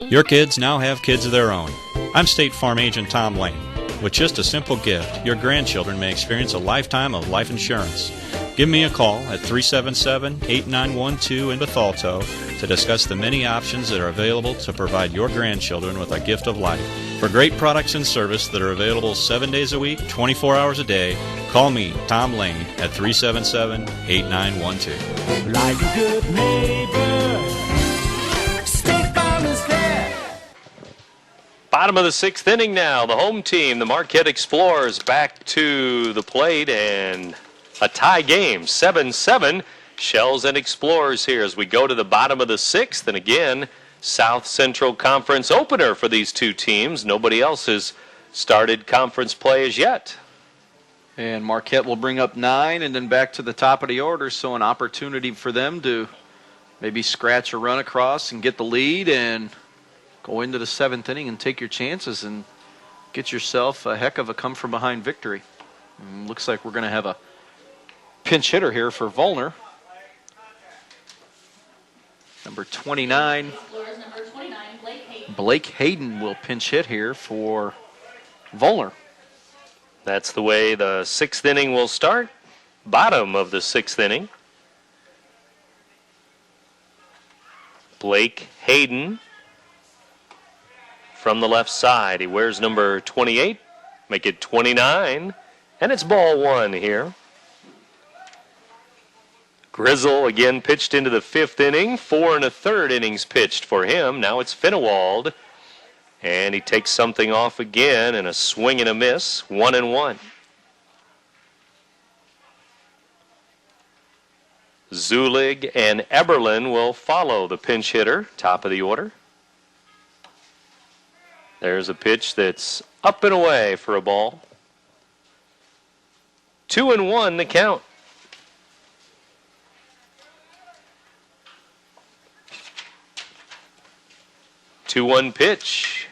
Your kids now have kids of their own. I'm State Farm Agent Tom Lane. With just a simple gift, your grandchildren may experience a lifetime of life insurance. Give me a call at 377-8912 in Bethalto to discuss the many options that are available to provide your grandchildren with a gift of life. For great products and service that are available 7 days a week, 24 hours a day, call me, Tom Lane, at 377-8912. Like a good neighbor, State Farm is there. Bottom of the 6th inning now. The home team, the Marquette Explorers, back to the plate, and a tie game, 7-7. Shells and Explorers here as we go to the bottom of the 6th. And again, South Central Conference opener for these two teams. Nobody else has started conference play as yet. And Marquette will bring up 9 and then back to the top of the order, so an opportunity for them to maybe scratch a run across and get the lead and go into the 7th inning and take your chances and get yourself a heck of a come-from-behind victory. And looks like we're going to have a pinch hitter here for Volner. Number 29. Blake Hayden will pinch hit here for Volner. That's the way the 6th inning will start. Bottom of the 6th inning. Blake Hayden from the left side. He wears number 28. Make it 29. And it's ball 1 here. Grizzle again pitched into the 5th inning. 4 1/3 innings pitched for him. Now it's Finnewald. And he takes something off again, and a swing and a miss. 1-1. Zulig and Eberlin will follow the pinch hitter, top of the order. There's a pitch that's up and away for a ball. 2-1 the count. Two-one pitch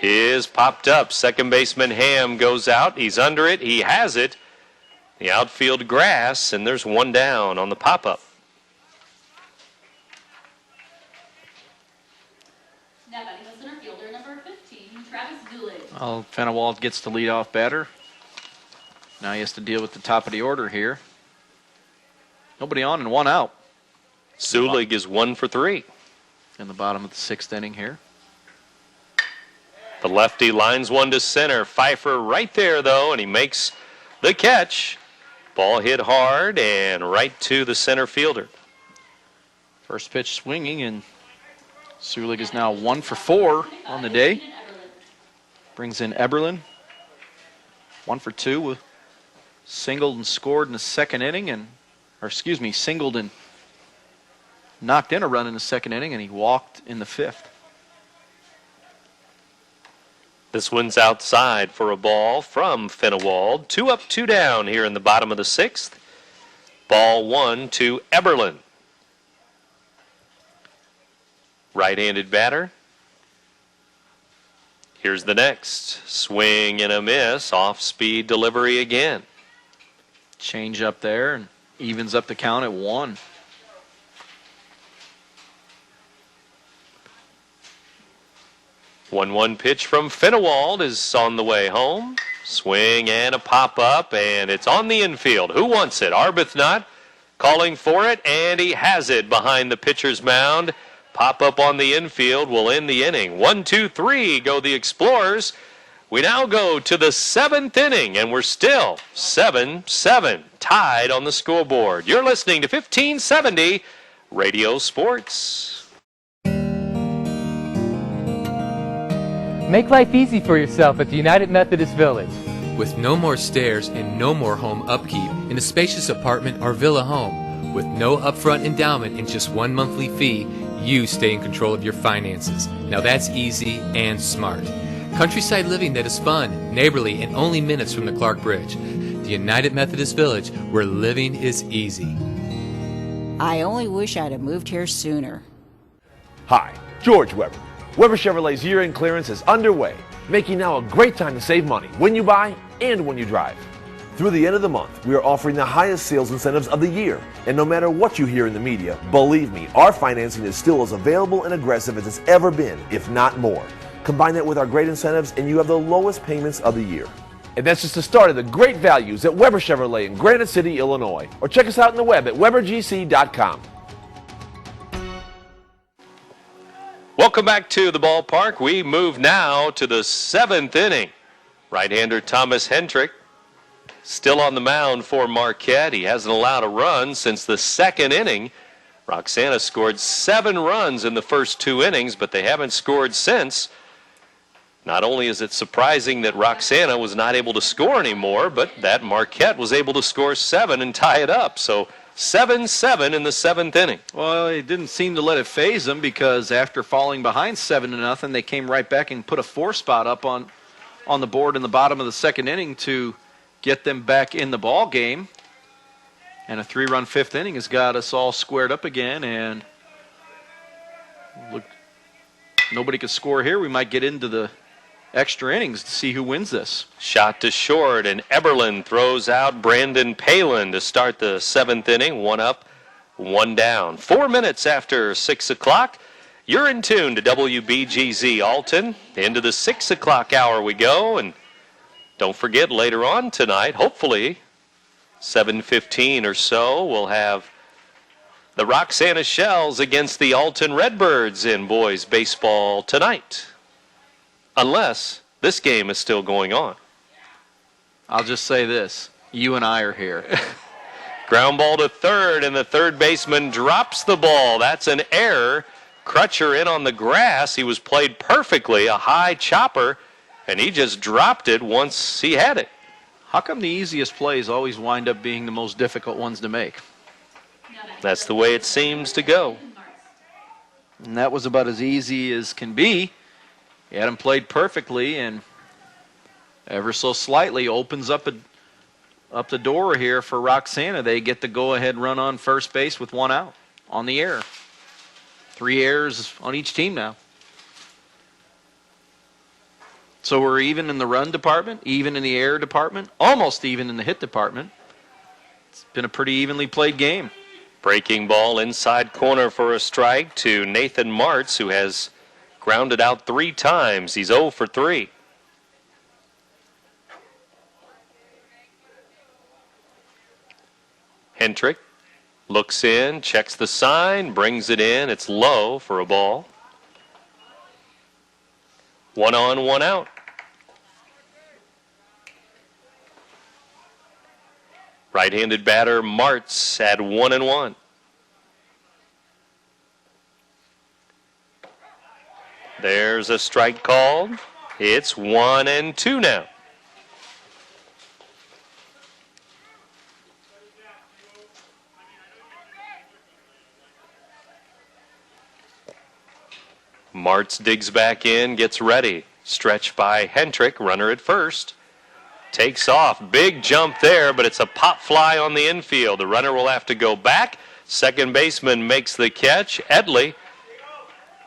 is popped up. Second baseman Ham goes out. He's under it. He has it. The outfield grass, and there's one down on the pop-up. Now batting the center fielder, number 15, Travis Zulig. Well, Fenewald gets the leadoff batter. Now he has to deal with the top of the order here. Nobody on and one out. Zulig is 1 for 3. In the bottom of the 6th inning here. The lefty lines one to center. Pfeiffer right there, though, and he makes the catch. Ball hit hard and right to the center fielder. First pitch swinging, and Zulig is now 1 for 4 on the day. Brings in Eberlin. 1 for 2. Singled and scored in the 2nd inning, singled and knocked in a run in the 2nd inning, and he walked in the 5th. This one's outside for a ball from Finnewald. 2 up, 2 down here in the bottom of the 6th. Ball 1 to Eberlin. Right-handed batter. Here's the next. Swing and a miss. Off-speed delivery again. Change up there and evens up the count at 1. One pitch from Finnewald is on the way home. Swing and a pop-up, and it's on the infield. Who wants it? Arbuthnot calling for it, and he has it behind the pitcher's mound. Pop-up on the infield will end the inning. 1, 2, 3 go the Explorers. We now go to the 7th inning, and we're still 7-7, tied on the scoreboard. You're listening to 1570 Radio Sports. Make life easy for yourself at the United Methodist Village. With no more stairs and no more home upkeep in a spacious apartment or villa home, with no upfront endowment and just one monthly fee, you stay in control of your finances. Now that's easy and smart. Countryside living that is fun, neighborly, and only minutes from the Clark Bridge. The United Methodist Village, where living is easy. I only wish I'd have moved here sooner. Hi, George Weber. Weber Chevrolet's year-end clearance is underway, making now a great time to save money when you buy and when you drive. Through the end of the month, we are offering the highest sales incentives of the year. And no matter what you hear in the media, believe me, our financing is still as available and aggressive as it's ever been, if not more. Combine that with our great incentives and you have the lowest payments of the year. And that's just the start of the great values at Weber Chevrolet in Granite City, Illinois. Or check us out on the web at WeberGC.com. Welcome back to the ballpark. We move now to the 7th inning. Right-hander Thomas Hendrick still on the mound for Marquette. He hasn't allowed a run since the 2nd inning. Roxana scored 7 runs in the first 2 innings, but they haven't scored since. Not only is it surprising that Roxana was not able to score anymore, but that Marquette was able to score 7 and tie it up. So 7-7 in the 7th inning. Well, it didn't seem to let it phase them because after falling behind 7-0, they came right back and put a 4 spot up on the board in the bottom of the 2nd inning to get them back in the ball game. And a 3-run 5th inning has got us all squared up again. And look, nobody could score here. We might get into the extra innings to see who wins this. Shot to short, and Eberlin throws out Brandon Palin to start the 7th inning. 1 up, 1 down. 4 minutes after 6 o'clock. You're in tune to WBGZ Alton. Into the 6 o'clock hour we go, and don't forget later on tonight, hopefully 7:15 or so, we'll have the Roxana Shells against the Alton Redbirds in boys baseball tonight. Unless this game is still going on. I'll just say this. You and I are here. Ground ball to third, and the third baseman drops the ball. That's an error. Crutcher in on the grass. He was played perfectly, a high chopper, and he just dropped it once he had it. How come the easiest plays always wind up being the most difficult ones to make? That's the way it seems to go. And that was about as easy as can be. He had him played perfectly, and ever so slightly opens up the door here for Roxana. They get the go-ahead run on first base with 1 out on the error. 3 errors on each team now. So we're even in the run department, even in the error department, almost even in the hit department. It's been a pretty evenly played game. Breaking ball inside corner for a strike to Nathan Martz, who has grounded out 3 times. He's 0 for 3. Hendrick looks in, checks the sign, brings it in. It's low for a ball. 1 on, 1 out. Right-handed batter Martz at 1-1. There's a strike called. It's 1-2 now. Martz digs back in, gets ready. Stretch by Hendrick, runner at first. Takes off, big jump there, but it's a pop fly on the infield. The runner will have to go back. Second baseman makes the catch, Edley.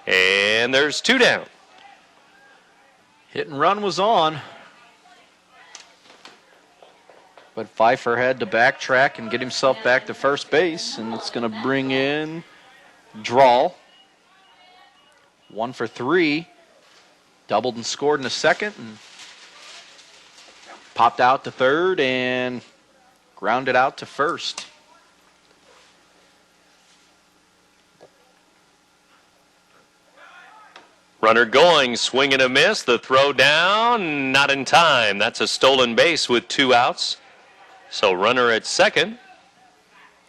And there's 2 down. Hit and run was on. But Pfeiffer had to backtrack and get himself back to first base, and it's going to bring in Drawl. 1 for 3. Doubled and scored in the second, and popped out to third and grounded out to first. Runner going, swing and a miss. The throw down, not in time. That's a stolen base with 2 outs. So runner at second.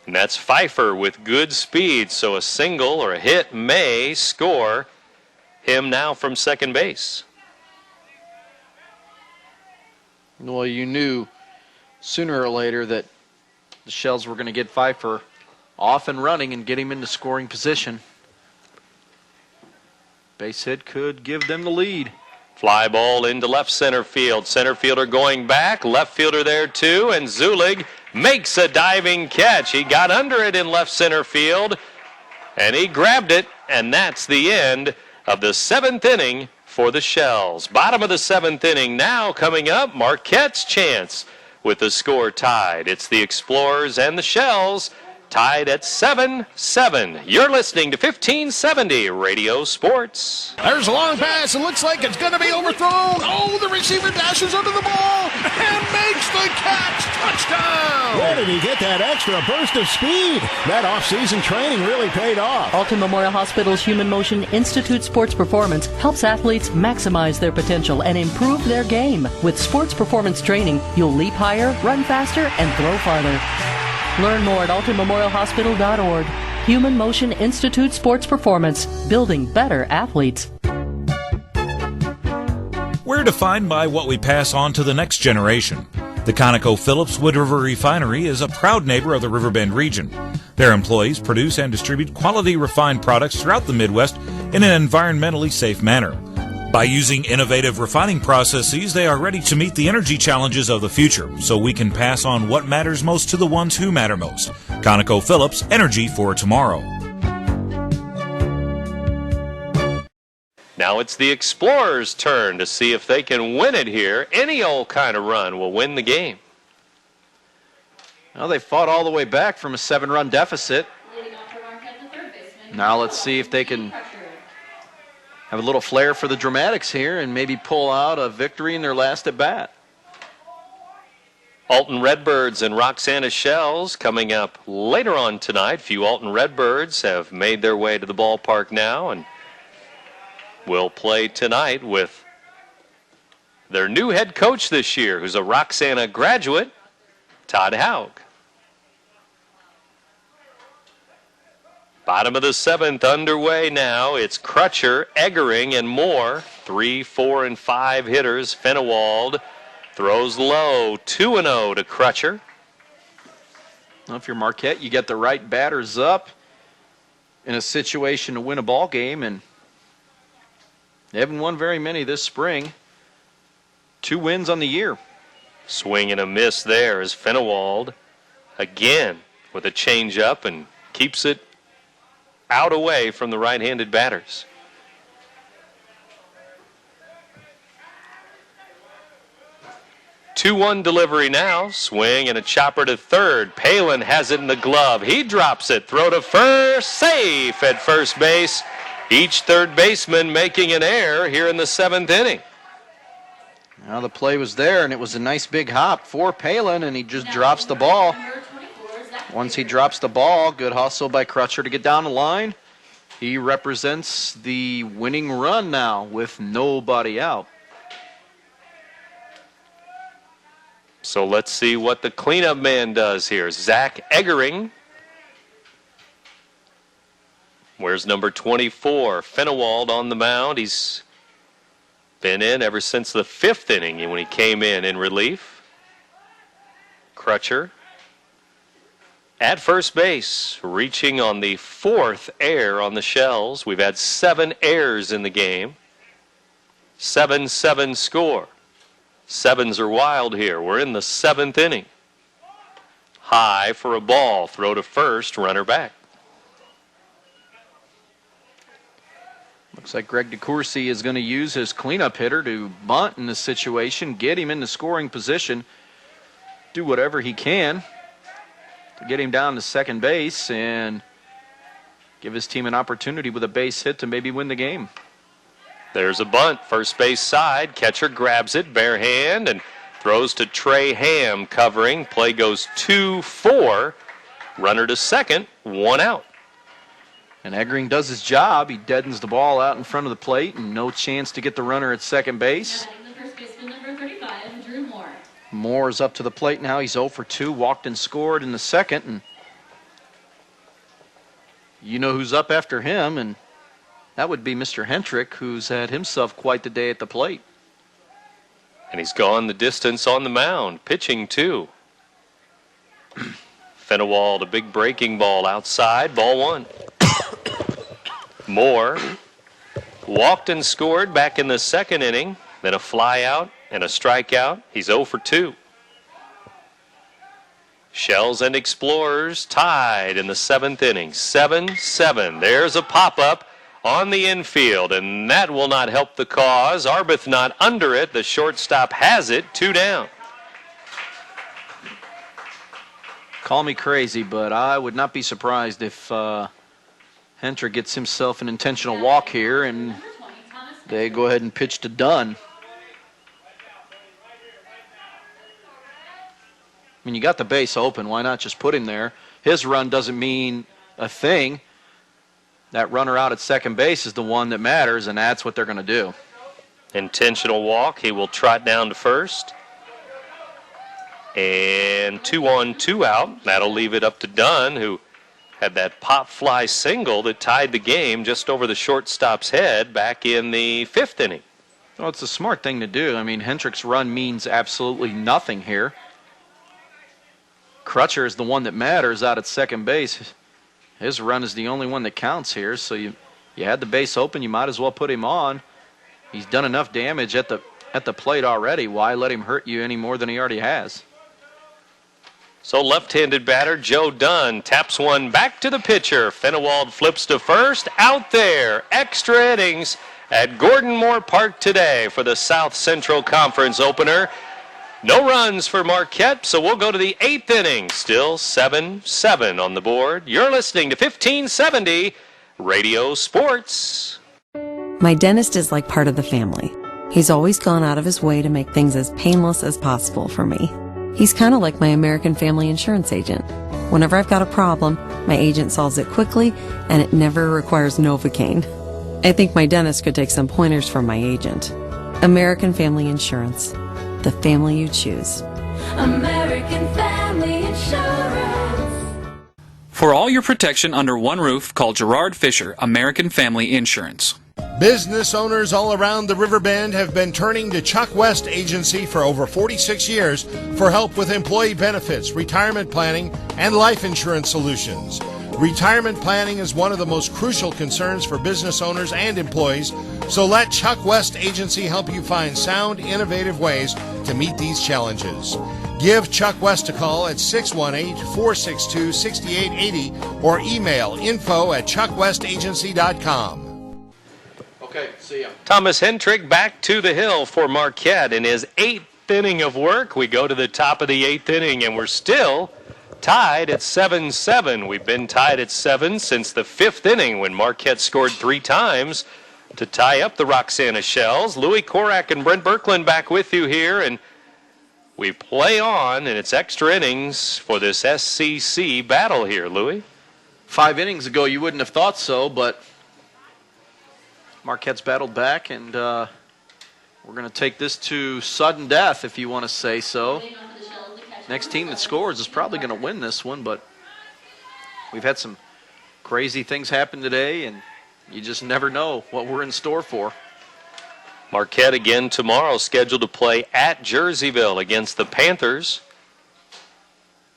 And that's Pfeiffer with good speed. So a single or a hit may score him now from second base. Well, you knew sooner or later that the Shells were going to get Pfeiffer off and running and get him into scoring position. Base hit could give them the lead. Fly ball into left center field. Center fielder going back. Left fielder there too. And Zulig makes a diving catch. He got under it in left center field. And he grabbed it. And that's the end of the 7th inning for the Shells. Bottom of the 7th inning now coming up. Marquette's chance with the score tied. It's the Explorers and the Shells tied at 7-7. You're listening to 1570 Radio Sports. There's a long pass. It looks like it's going to be overthrown. Oh, the receiver dashes under the ball and makes the catch. Touchdown! Where did he get that extra burst of speed? That off-season training really paid off. Alton Memorial Hospital's Human Motion Institute Sports Performance helps athletes maximize their potential and improve their game. With sports performance training, you'll leap higher, run faster, and throw farther. Learn more at altonmemorialhospital.org. Human Motion Institute Sports Performance, building better athletes. We're defined by what we pass on to the next generation. The ConocoPhillips Wood River Refinery is a proud neighbor of the Riverbend region. Their employees produce and distribute quality refined products throughout the Midwest in an environmentally safe manner. By using innovative refining processes, they are ready to meet the energy challenges of the future, so we can pass on what matters most to the ones who matter most. ConocoPhillips, energy for tomorrow. Now it's the Explorers' turn to see if they can win it here. Any old kind of run will win the game. Well, they fought all the way back from a 7-run deficit. Now let's see if they can have a little flair for the dramatics here and maybe pull out a victory in their last at bat. Alton Redbirds and Roxana Shells coming up later on tonight. Few Alton Redbirds have made their way to the ballpark now and will play tonight with their new head coach this year, who's a Roxana graduate, Todd Haug. Bottom of the 7th underway now. It's Crutcher, Eggering, and Moore. 3, 4, and 5 hitters. Fenewald throws low. 2-0 to Crutcher. Well, if you're Marquette, you get the right batters up in a situation to win a ball game, and they haven't won very many this spring. 2 wins on the year. Swing and a miss there as Fenewald again with a changeup and keeps it out away from the right-handed batters. Two-one delivery now. Swing and a chopper to third. Palin has it in the glove. He drops it. Throw to first. Safe at first base. Each third baseman making an error here in the 7th inning. Now the play was there, and it was a nice big hop for Palin, and he just drops the ball. Once he drops the ball, good hustle by Crutcher to get down the line. He represents the winning run now with nobody out. So let's see what the cleanup man does here. Zach Eggering. Where's number 24? Fenewald on the mound. He's been in ever since the 5th inning when he came in relief. Crutcher at first base, reaching on the 4th error on the Shells. We've had 7 errors in the game. 7-7 score. 7s are wild here. We're in the 7th inning. High for a ball. Throw to first, runner back. Looks like Greg DeCourcy is going to use his cleanup hitter to bunt in this situation, get him into scoring position, do whatever he can to get him down to second base and give his team an opportunity with a base hit to maybe win the game. There's a bunt, first base side. Catcher grabs it, bare hand, and throws to Trey Ham covering. Play goes 2-4. Runner to second, 1 out. And Eggering does his job. He deadens the ball out in front of the plate, and no chance to get the runner at second base. The first baseman, number 35, Drew Moore. Moore is up to the plate now. He's 0 for 2, walked and scored in the second. And you know who's up after him, and that would be Mr. Hendrick, who's had himself quite the day at the plate. And he's gone the distance on the mound, pitching too. Fenewald, a big breaking ball outside, ball 1. Moore walked and scored back in the second inning, then a fly out and a strikeout. He's 0 for 2. Shells and Explorers tied in the 7th inning, 7-7. There's a pop-up on the infield, and that will not help the cause. Arbuthnot under it. The shortstop has it, 2 down. Call me crazy, but I would not be surprised if Hendrick gets himself an intentional walk here, and they go ahead and pitch to Dunn. I mean, you got the base open. Why not just put him there? His run doesn't mean a thing. That runner out at second base is the one that matters, and that's what they're going to do. Intentional walk. He will trot down to first. And 2 on, 2 out. That'll leave it up to Dunn, who had that pop fly single that tied the game just over the shortstop's head back in the 5th inning. Well, it's a smart thing to do. I mean, Hendrick's run means absolutely nothing here. Crutcher is the one that matters out at second base. His run is the only one that counts here, so you had the base open, you might as well put him on. He's done enough damage at the plate already. Why let him hurt you any more than he already has? So left-handed batter Joe Dunn taps one back to the pitcher. Fenewald flips to first. Out there. Extra innings at Gordon Moore Park today for the South Central Conference opener. No runs for Marquette, so we'll go to the 8th inning. Still 7-7 on the board. You're listening to 1570 Radio Sports. My dentist is like part of the family. He's always gone out of his way to make things as painless as possible for me. He's kind of like my American Family Insurance agent. Whenever I've got a problem, my agent solves it quickly, and it never requires Novocaine. I think my dentist could take some pointers from my agent. American Family Insurance. The family you choose. American Family Insurance. For all your protection under one roof, call Gerard Fisher, American Family Insurance. Business owners all around the Riverbend have been turning to Chuck West Agency for over 46 years for help with employee benefits, retirement planning, and life insurance solutions. Retirement planning is one of the most crucial concerns for business owners and employees, so let Chuck West Agency help you find sound, innovative ways to meet these challenges. Give Chuck West a call at 618-462-6880 or email info@chuckwestagency.com. Okay, see ya. Thomas Hendrick back to the hill for Marquette in his 8th inning of work. We go to the top of the 8th inning, and we're still tied at 7-7. We've been tied at 7 since the 5th inning when Marquette scored 3 times to tie up the Roxana Shells. Louis Korak and Brent Birkeland back with you here, and we play on, and it's extra innings for this SCC battle here, Louis. 5 innings ago, you wouldn't have thought so, but Marquette's battled back, and we're going to take this to sudden death, if you want to say so. Next team that scores is probably going to win this one, but we've had some crazy things happen today, and you just never know what we're in store for. Marquette again tomorrow, scheduled to play at Jerseyville against the Panthers.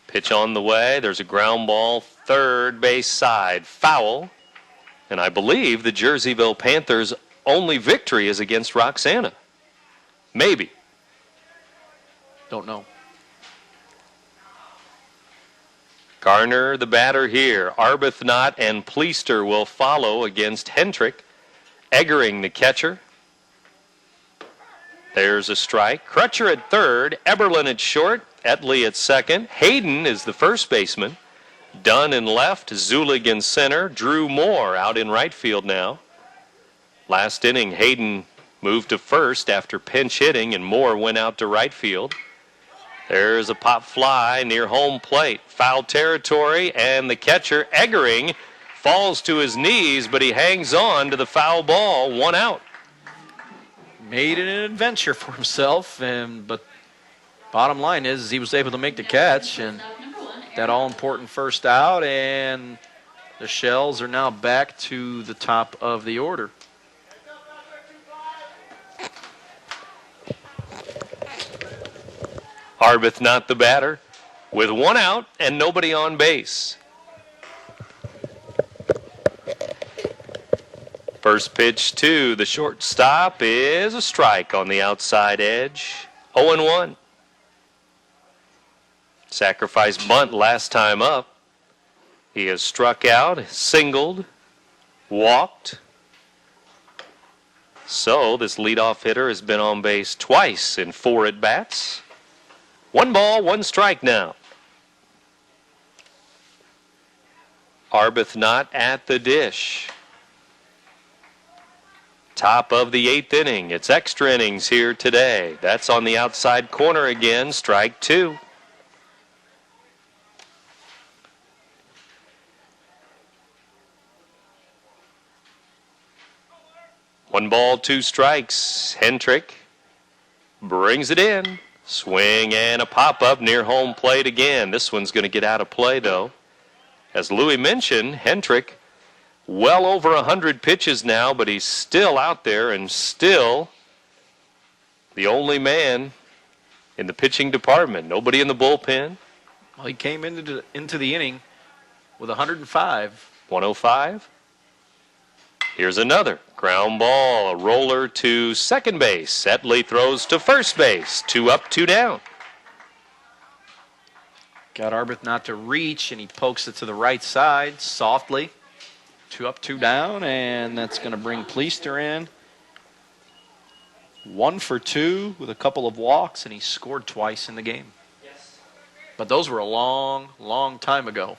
Pitch on the way. There's a ground ball, third base side, foul. And I believe the Jerseyville Panthers' only victory is against Roxana. Maybe. Don't know. Garner, the batter here. Arbuthnot and Pleister will follow against Hendrick. Eggering, the catcher. There's a strike. Crutcher at third. Eberlin at short. Etley at second. Hayden is the first baseman. Dunn in left. Zulig in center. Drew Moore out in right field now. Last inning, Hayden moved to first after pinch hitting, and Moore went out to right field. There's a pop fly near home plate. Foul territory, and the catcher, Eggering, falls to his knees, but he hangs on to the foul ball. 1 out. Made it an adventure for himself, but bottom line is he was able to make the catch and that all-important first out, and the Shells are now back to the top of the order. Arbuthnot the batter with 1 out and nobody on base. First pitch to the shortstop is a strike on the outside edge. 0-1. Sacrifice bunt last time up. He has struck out, singled, walked. So this leadoff hitter has been on base twice in 4 at-bats. 1 ball, 1 strike now. Arbuthnot at the dish. Top of the 8th inning. It's extra innings here today. That's on the outside corner again. Strike 2. One ball, 2 strikes. Hendrick brings it in. Swing and a pop-up near home plate again. This one's going to get out of play, though. As Louis mentioned, Hendrick well over 100 pitches now, but he's still out there and still the only man in the pitching department. Nobody in the bullpen. Well, he came into the inning with 105. 105. Here's another ground ball, a roller to second base. Etley throws to first base. 2 up, 2 down. Got Arbuthnot to reach, and he pokes it to the right side softly. 2 up, 2 down, and that's going to bring Pleister in. 1 for 2 with a couple of walks, and he scored twice in the game. Yes. But those were a long, long time ago.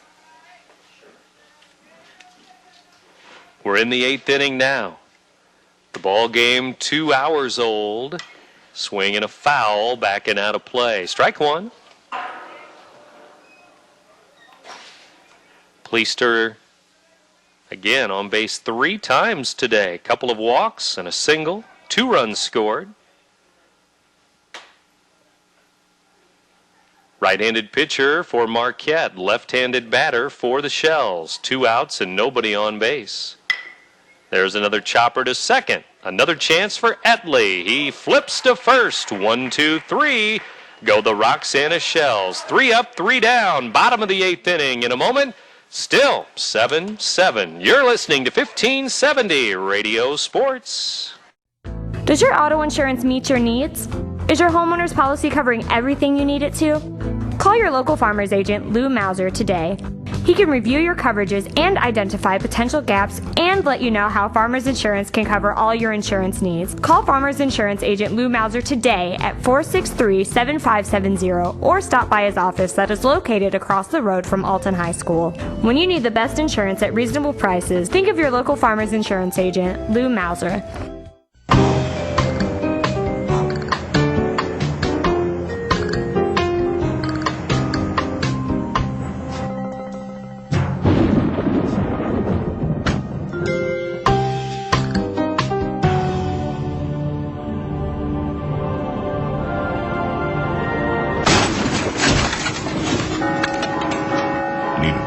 We're in the 8th inning now. The ball game 2 hours old. Swing and a foul, back and out of play. Strike 1. Pleister again on base 3 times today. Couple of walks and a single. 2 runs scored. Right-handed pitcher for Marquette. Left-handed batter for the Shells. 2 outs and nobody on base. There's another chopper to second. Another chance for Etley. He flips to first. 1, 2, 3. Go the Roxana Shells. 3 up, 3 down. Bottom of the 8th inning. In a moment, still 7-7. You're listening to 1570 Radio Sports. Does your auto insurance meet your needs? Is your homeowner's policy covering everything you need it to? Call your local farmer's agent, Lou Mauser, today. He can review your coverages and identify potential gaps and let you know how Farmers Insurance can cover all your insurance needs. Call Farmers Insurance agent Lou Mauser today at 463-7570 or stop by his office that is located across the road from Alton High School. When you need the best insurance at reasonable prices, think of your local Farmers Insurance agent, Lou Mauser.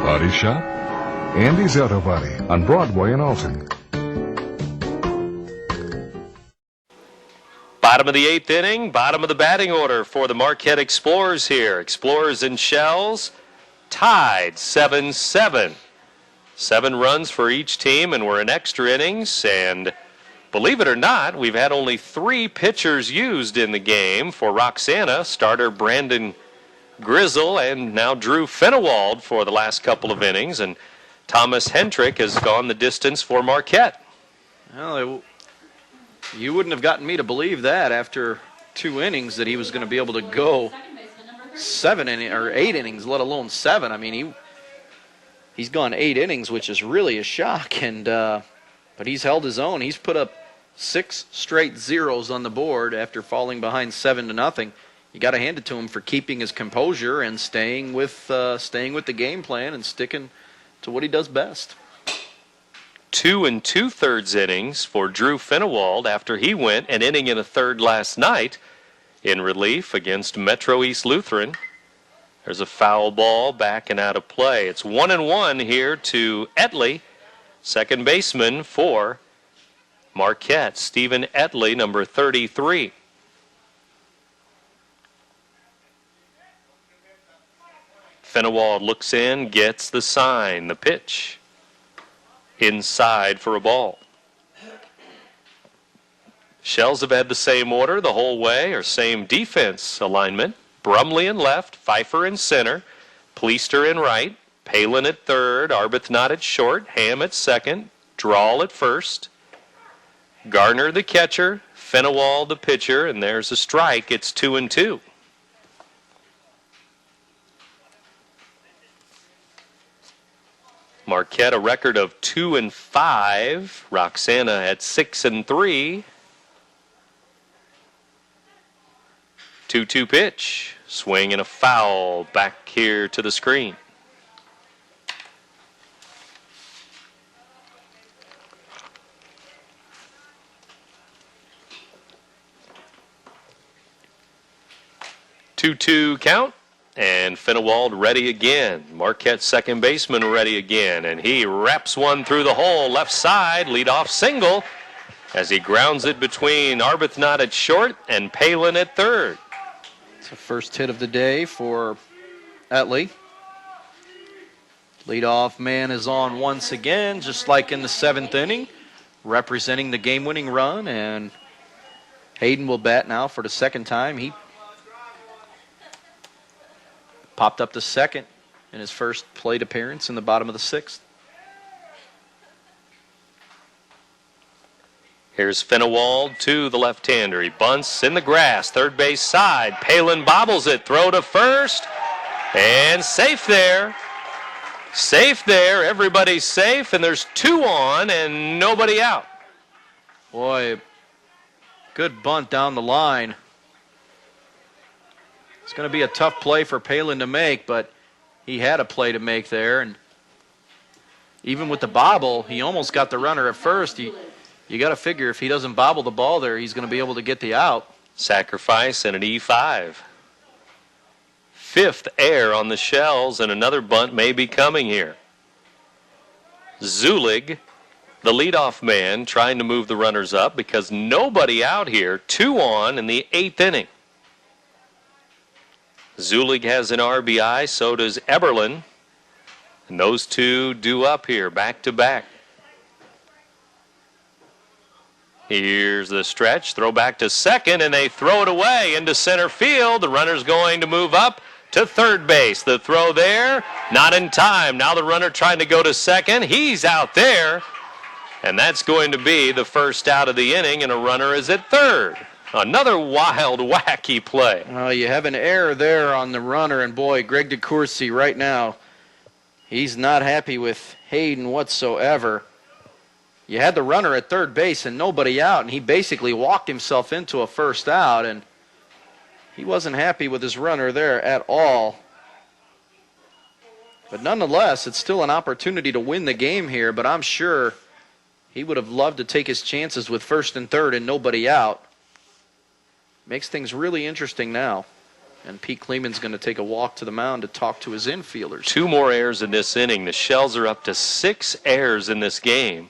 Body Shop? Andy's Auto Body on Broadway in Alton. Bottom of the 8th inning, bottom of the batting order for the Marquette Explorers here. Explorers and Shells tied 7-7. 7 runs for each team, and we're in extra innings. And believe it or not, we've had only 3 pitchers used in the game. For Roxana, starter Brandon Grizzle and now Drew Fenewald for the last couple of innings, and Thomas Hendrick has gone the distance for Marquette. Well, you wouldn't have gotten me to believe that after 2 innings that he was going to be able to go 8 innings, let alone 7. I mean, he's gone 8 innings, which is really a shock, and but he's held his own. He's put up 6 straight zeros on the board after falling behind 7-0. You got to hand it to him for keeping his composure and staying with the game plan and sticking to what he does best. 2 2/3 innings for Drew Finnewald after he went an inning and a third last night in relief against Metro East Lutheran. There's a foul ball back and out of play. It's 1-1 here to Etley, second baseman for Marquette. Stephen Etley, number 33. Finnewald looks in, gets the sign, the pitch. Inside for a ball. Shells have had the same order the whole way, or same defense alignment. Brumley in left, Pfeiffer in center, Pleister in right, Palin at third, Arbuthnot at short, Ham at second, Drawl at first, Garner the catcher, Finnewald the pitcher, and there's a strike. It's 2-2. Marquette a record of 2-5. Roxana at 6-3. 2-2 pitch. Swing and a foul back here to the screen. Two count. And Finnewald ready again. Marquette second baseman ready again. And he wraps one through the hole. Left side, leadoff single as he grounds it between Arbuthnot at short and Palin at third. It's the first hit of the day for Etley. Leadoff man is on once again, just like in the seventh inning, representing the game-winning run. And Hayden will bat now for the second time. He popped up to second in his first plate appearance in the bottom of the sixth. Here's Finnewald to the left-hander. He bunts in the grass, third base side. Palin bobbles it, throw to first, and safe there. Safe there, everybody's safe, and there's two on and nobody out. Boy, good bunt down the line. It's going to be a tough play for Palin to make, but he had a play to make there. And even with the bobble, he almost got the runner at first. You got to figure if he doesn't bobble the ball there, he's going to be able to get the out. Sacrifice and an E5. Fifth error on the Shells, and another bunt may be coming here. Zulig, the leadoff man, trying to move the runners up because nobody out here. Two on in the eighth inning. Zulig has an RBI, so does Eberlin. And those two due up here, back to back. Here's the stretch, throw back to second, and they throw it away into center field. The runner's going to move up to third base. The throw there, not in time. Now the runner trying to go to second. He's out there, and that's going to be the first out of the inning, and a runner is at third. Another wild, wacky play. You have an error there on the runner, and boy, Greg DeCourcy right now, he's not happy with Hayden whatsoever. You had the runner at third base and nobody out, and he basically walked himself into a first out, and he wasn't happy with his runner there at all. But nonetheless, it's still an opportunity to win the game here, but I'm sure he would have loved to take his chances with first and third and nobody out. Makes things really interesting now. And Pete Kleeman's going to take a walk to the mound to talk to his infielders. Two more errors in this inning. The Shells are up to 6 errors in this game.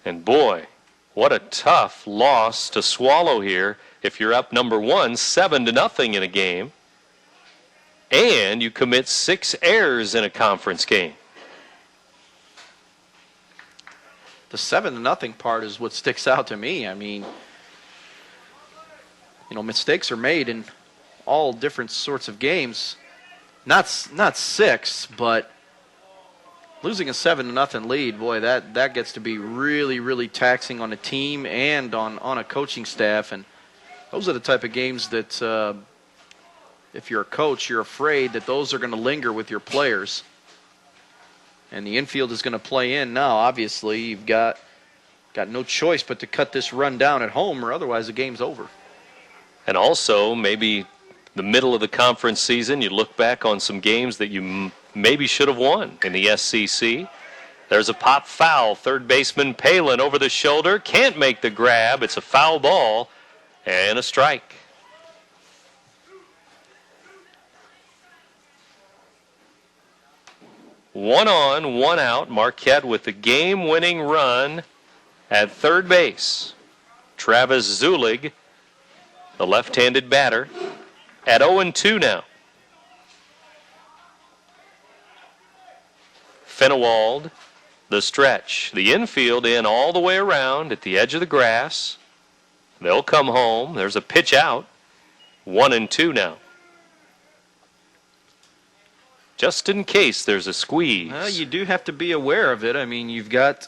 And boy, what a tough loss to swallow here if you're up number one, 7-0 in a game. And you commit 6 errors in a conference game. The 7-0 part is what sticks out to me. I mean, mistakes are made in all different sorts of games. Not 6, but losing a 7-0 lead, boy, that gets to be really, really taxing on a team and on a coaching staff. And those are the type of games that if you're a coach, you're afraid that those are going to linger with your players. And the infield is going to play in now. Obviously, you've got no choice but to cut this run down at home, or otherwise the game's over. And also, maybe the middle of the conference season, you look back on some games that you maybe should have won in the SEC. There's a pop foul. Third baseman Palin over the shoulder. Can't make the grab. It's a foul ball and a strike. One on, one out. Marquette with the game-winning run at third base. Travis Zulig, the left-handed batter, at 0-2 now. Fenewald, the stretch. The infield in all the way around at the edge of the grass. They'll come home. There's a pitch out. 1-2 now. Just in case there's a squeeze. You do have to be aware of it. I mean, you've got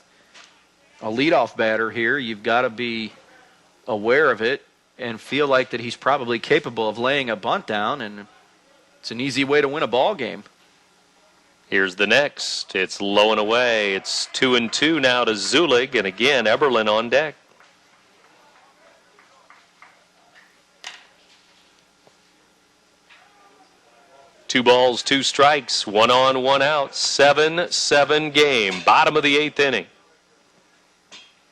a leadoff batter here. You've got to be aware of it and feel like that he's probably capable of laying a bunt down, and it's an easy way to win a ball game. Here's the next. It's low and away. It's 2-2 now to Zulig, and again Eberlin on deck. Two balls, two strikes, one on, one out. 7-7 game. Bottom of the eighth inning.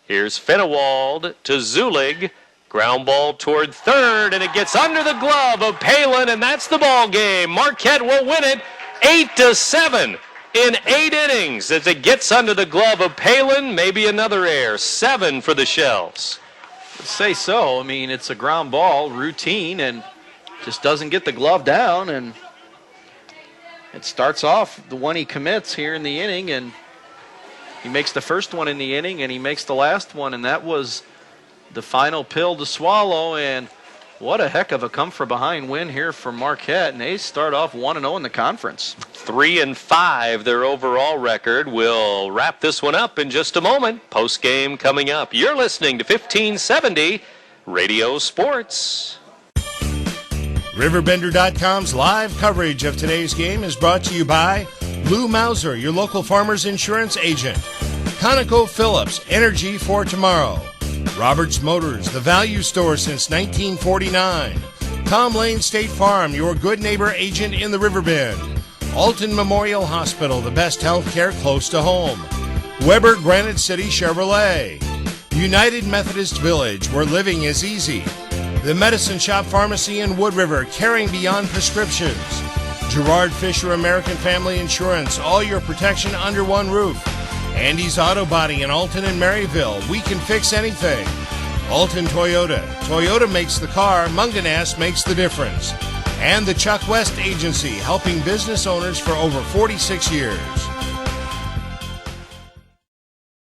Here's Fenewald to Zulig. Ground ball toward third, and it gets under the glove of Palin, and that's the ball game. Marquette will win it 8-7 in 8 innings as it gets under the glove of Palin. Maybe another error. 7 for the Shells. I'd say so. I mean, it's a ground ball, routine, and just doesn't get the glove down, and it starts off the one he commits here in the inning, and he makes the first one in the inning, and he makes the last one, and that was the final pill to swallow. And what a heck of a come-from-behind win here for Marquette, and they start off 1-0 in the conference. 3-5 their overall record. We'll wrap this one up in just a moment. Post-game coming up. You're listening to 1570 Radio Sports. RiverBender.com's live coverage of today's game is brought to you by Lou Mauser, your local farmer's insurance agent. ConocoPhillips, energy for tomorrow. Roberts Motors, the value store since 1949. Tom Lane State Farm, your good neighbor agent in the Riverbend. Alton Memorial Hospital, the best health care close to home. Weber Granite City Chevrolet. United Methodist Village, where living is easy. The Medicine Shop Pharmacy in Wood River, caring beyond prescriptions. Gerard Fisher American Family Insurance, all your protection under one roof. Andy's Auto Body in Alton and Maryville, we can fix anything. Alton Toyota, Toyota makes the car, Munganast makes the difference. And the Chuck West Agency, helping business owners for over 46 years.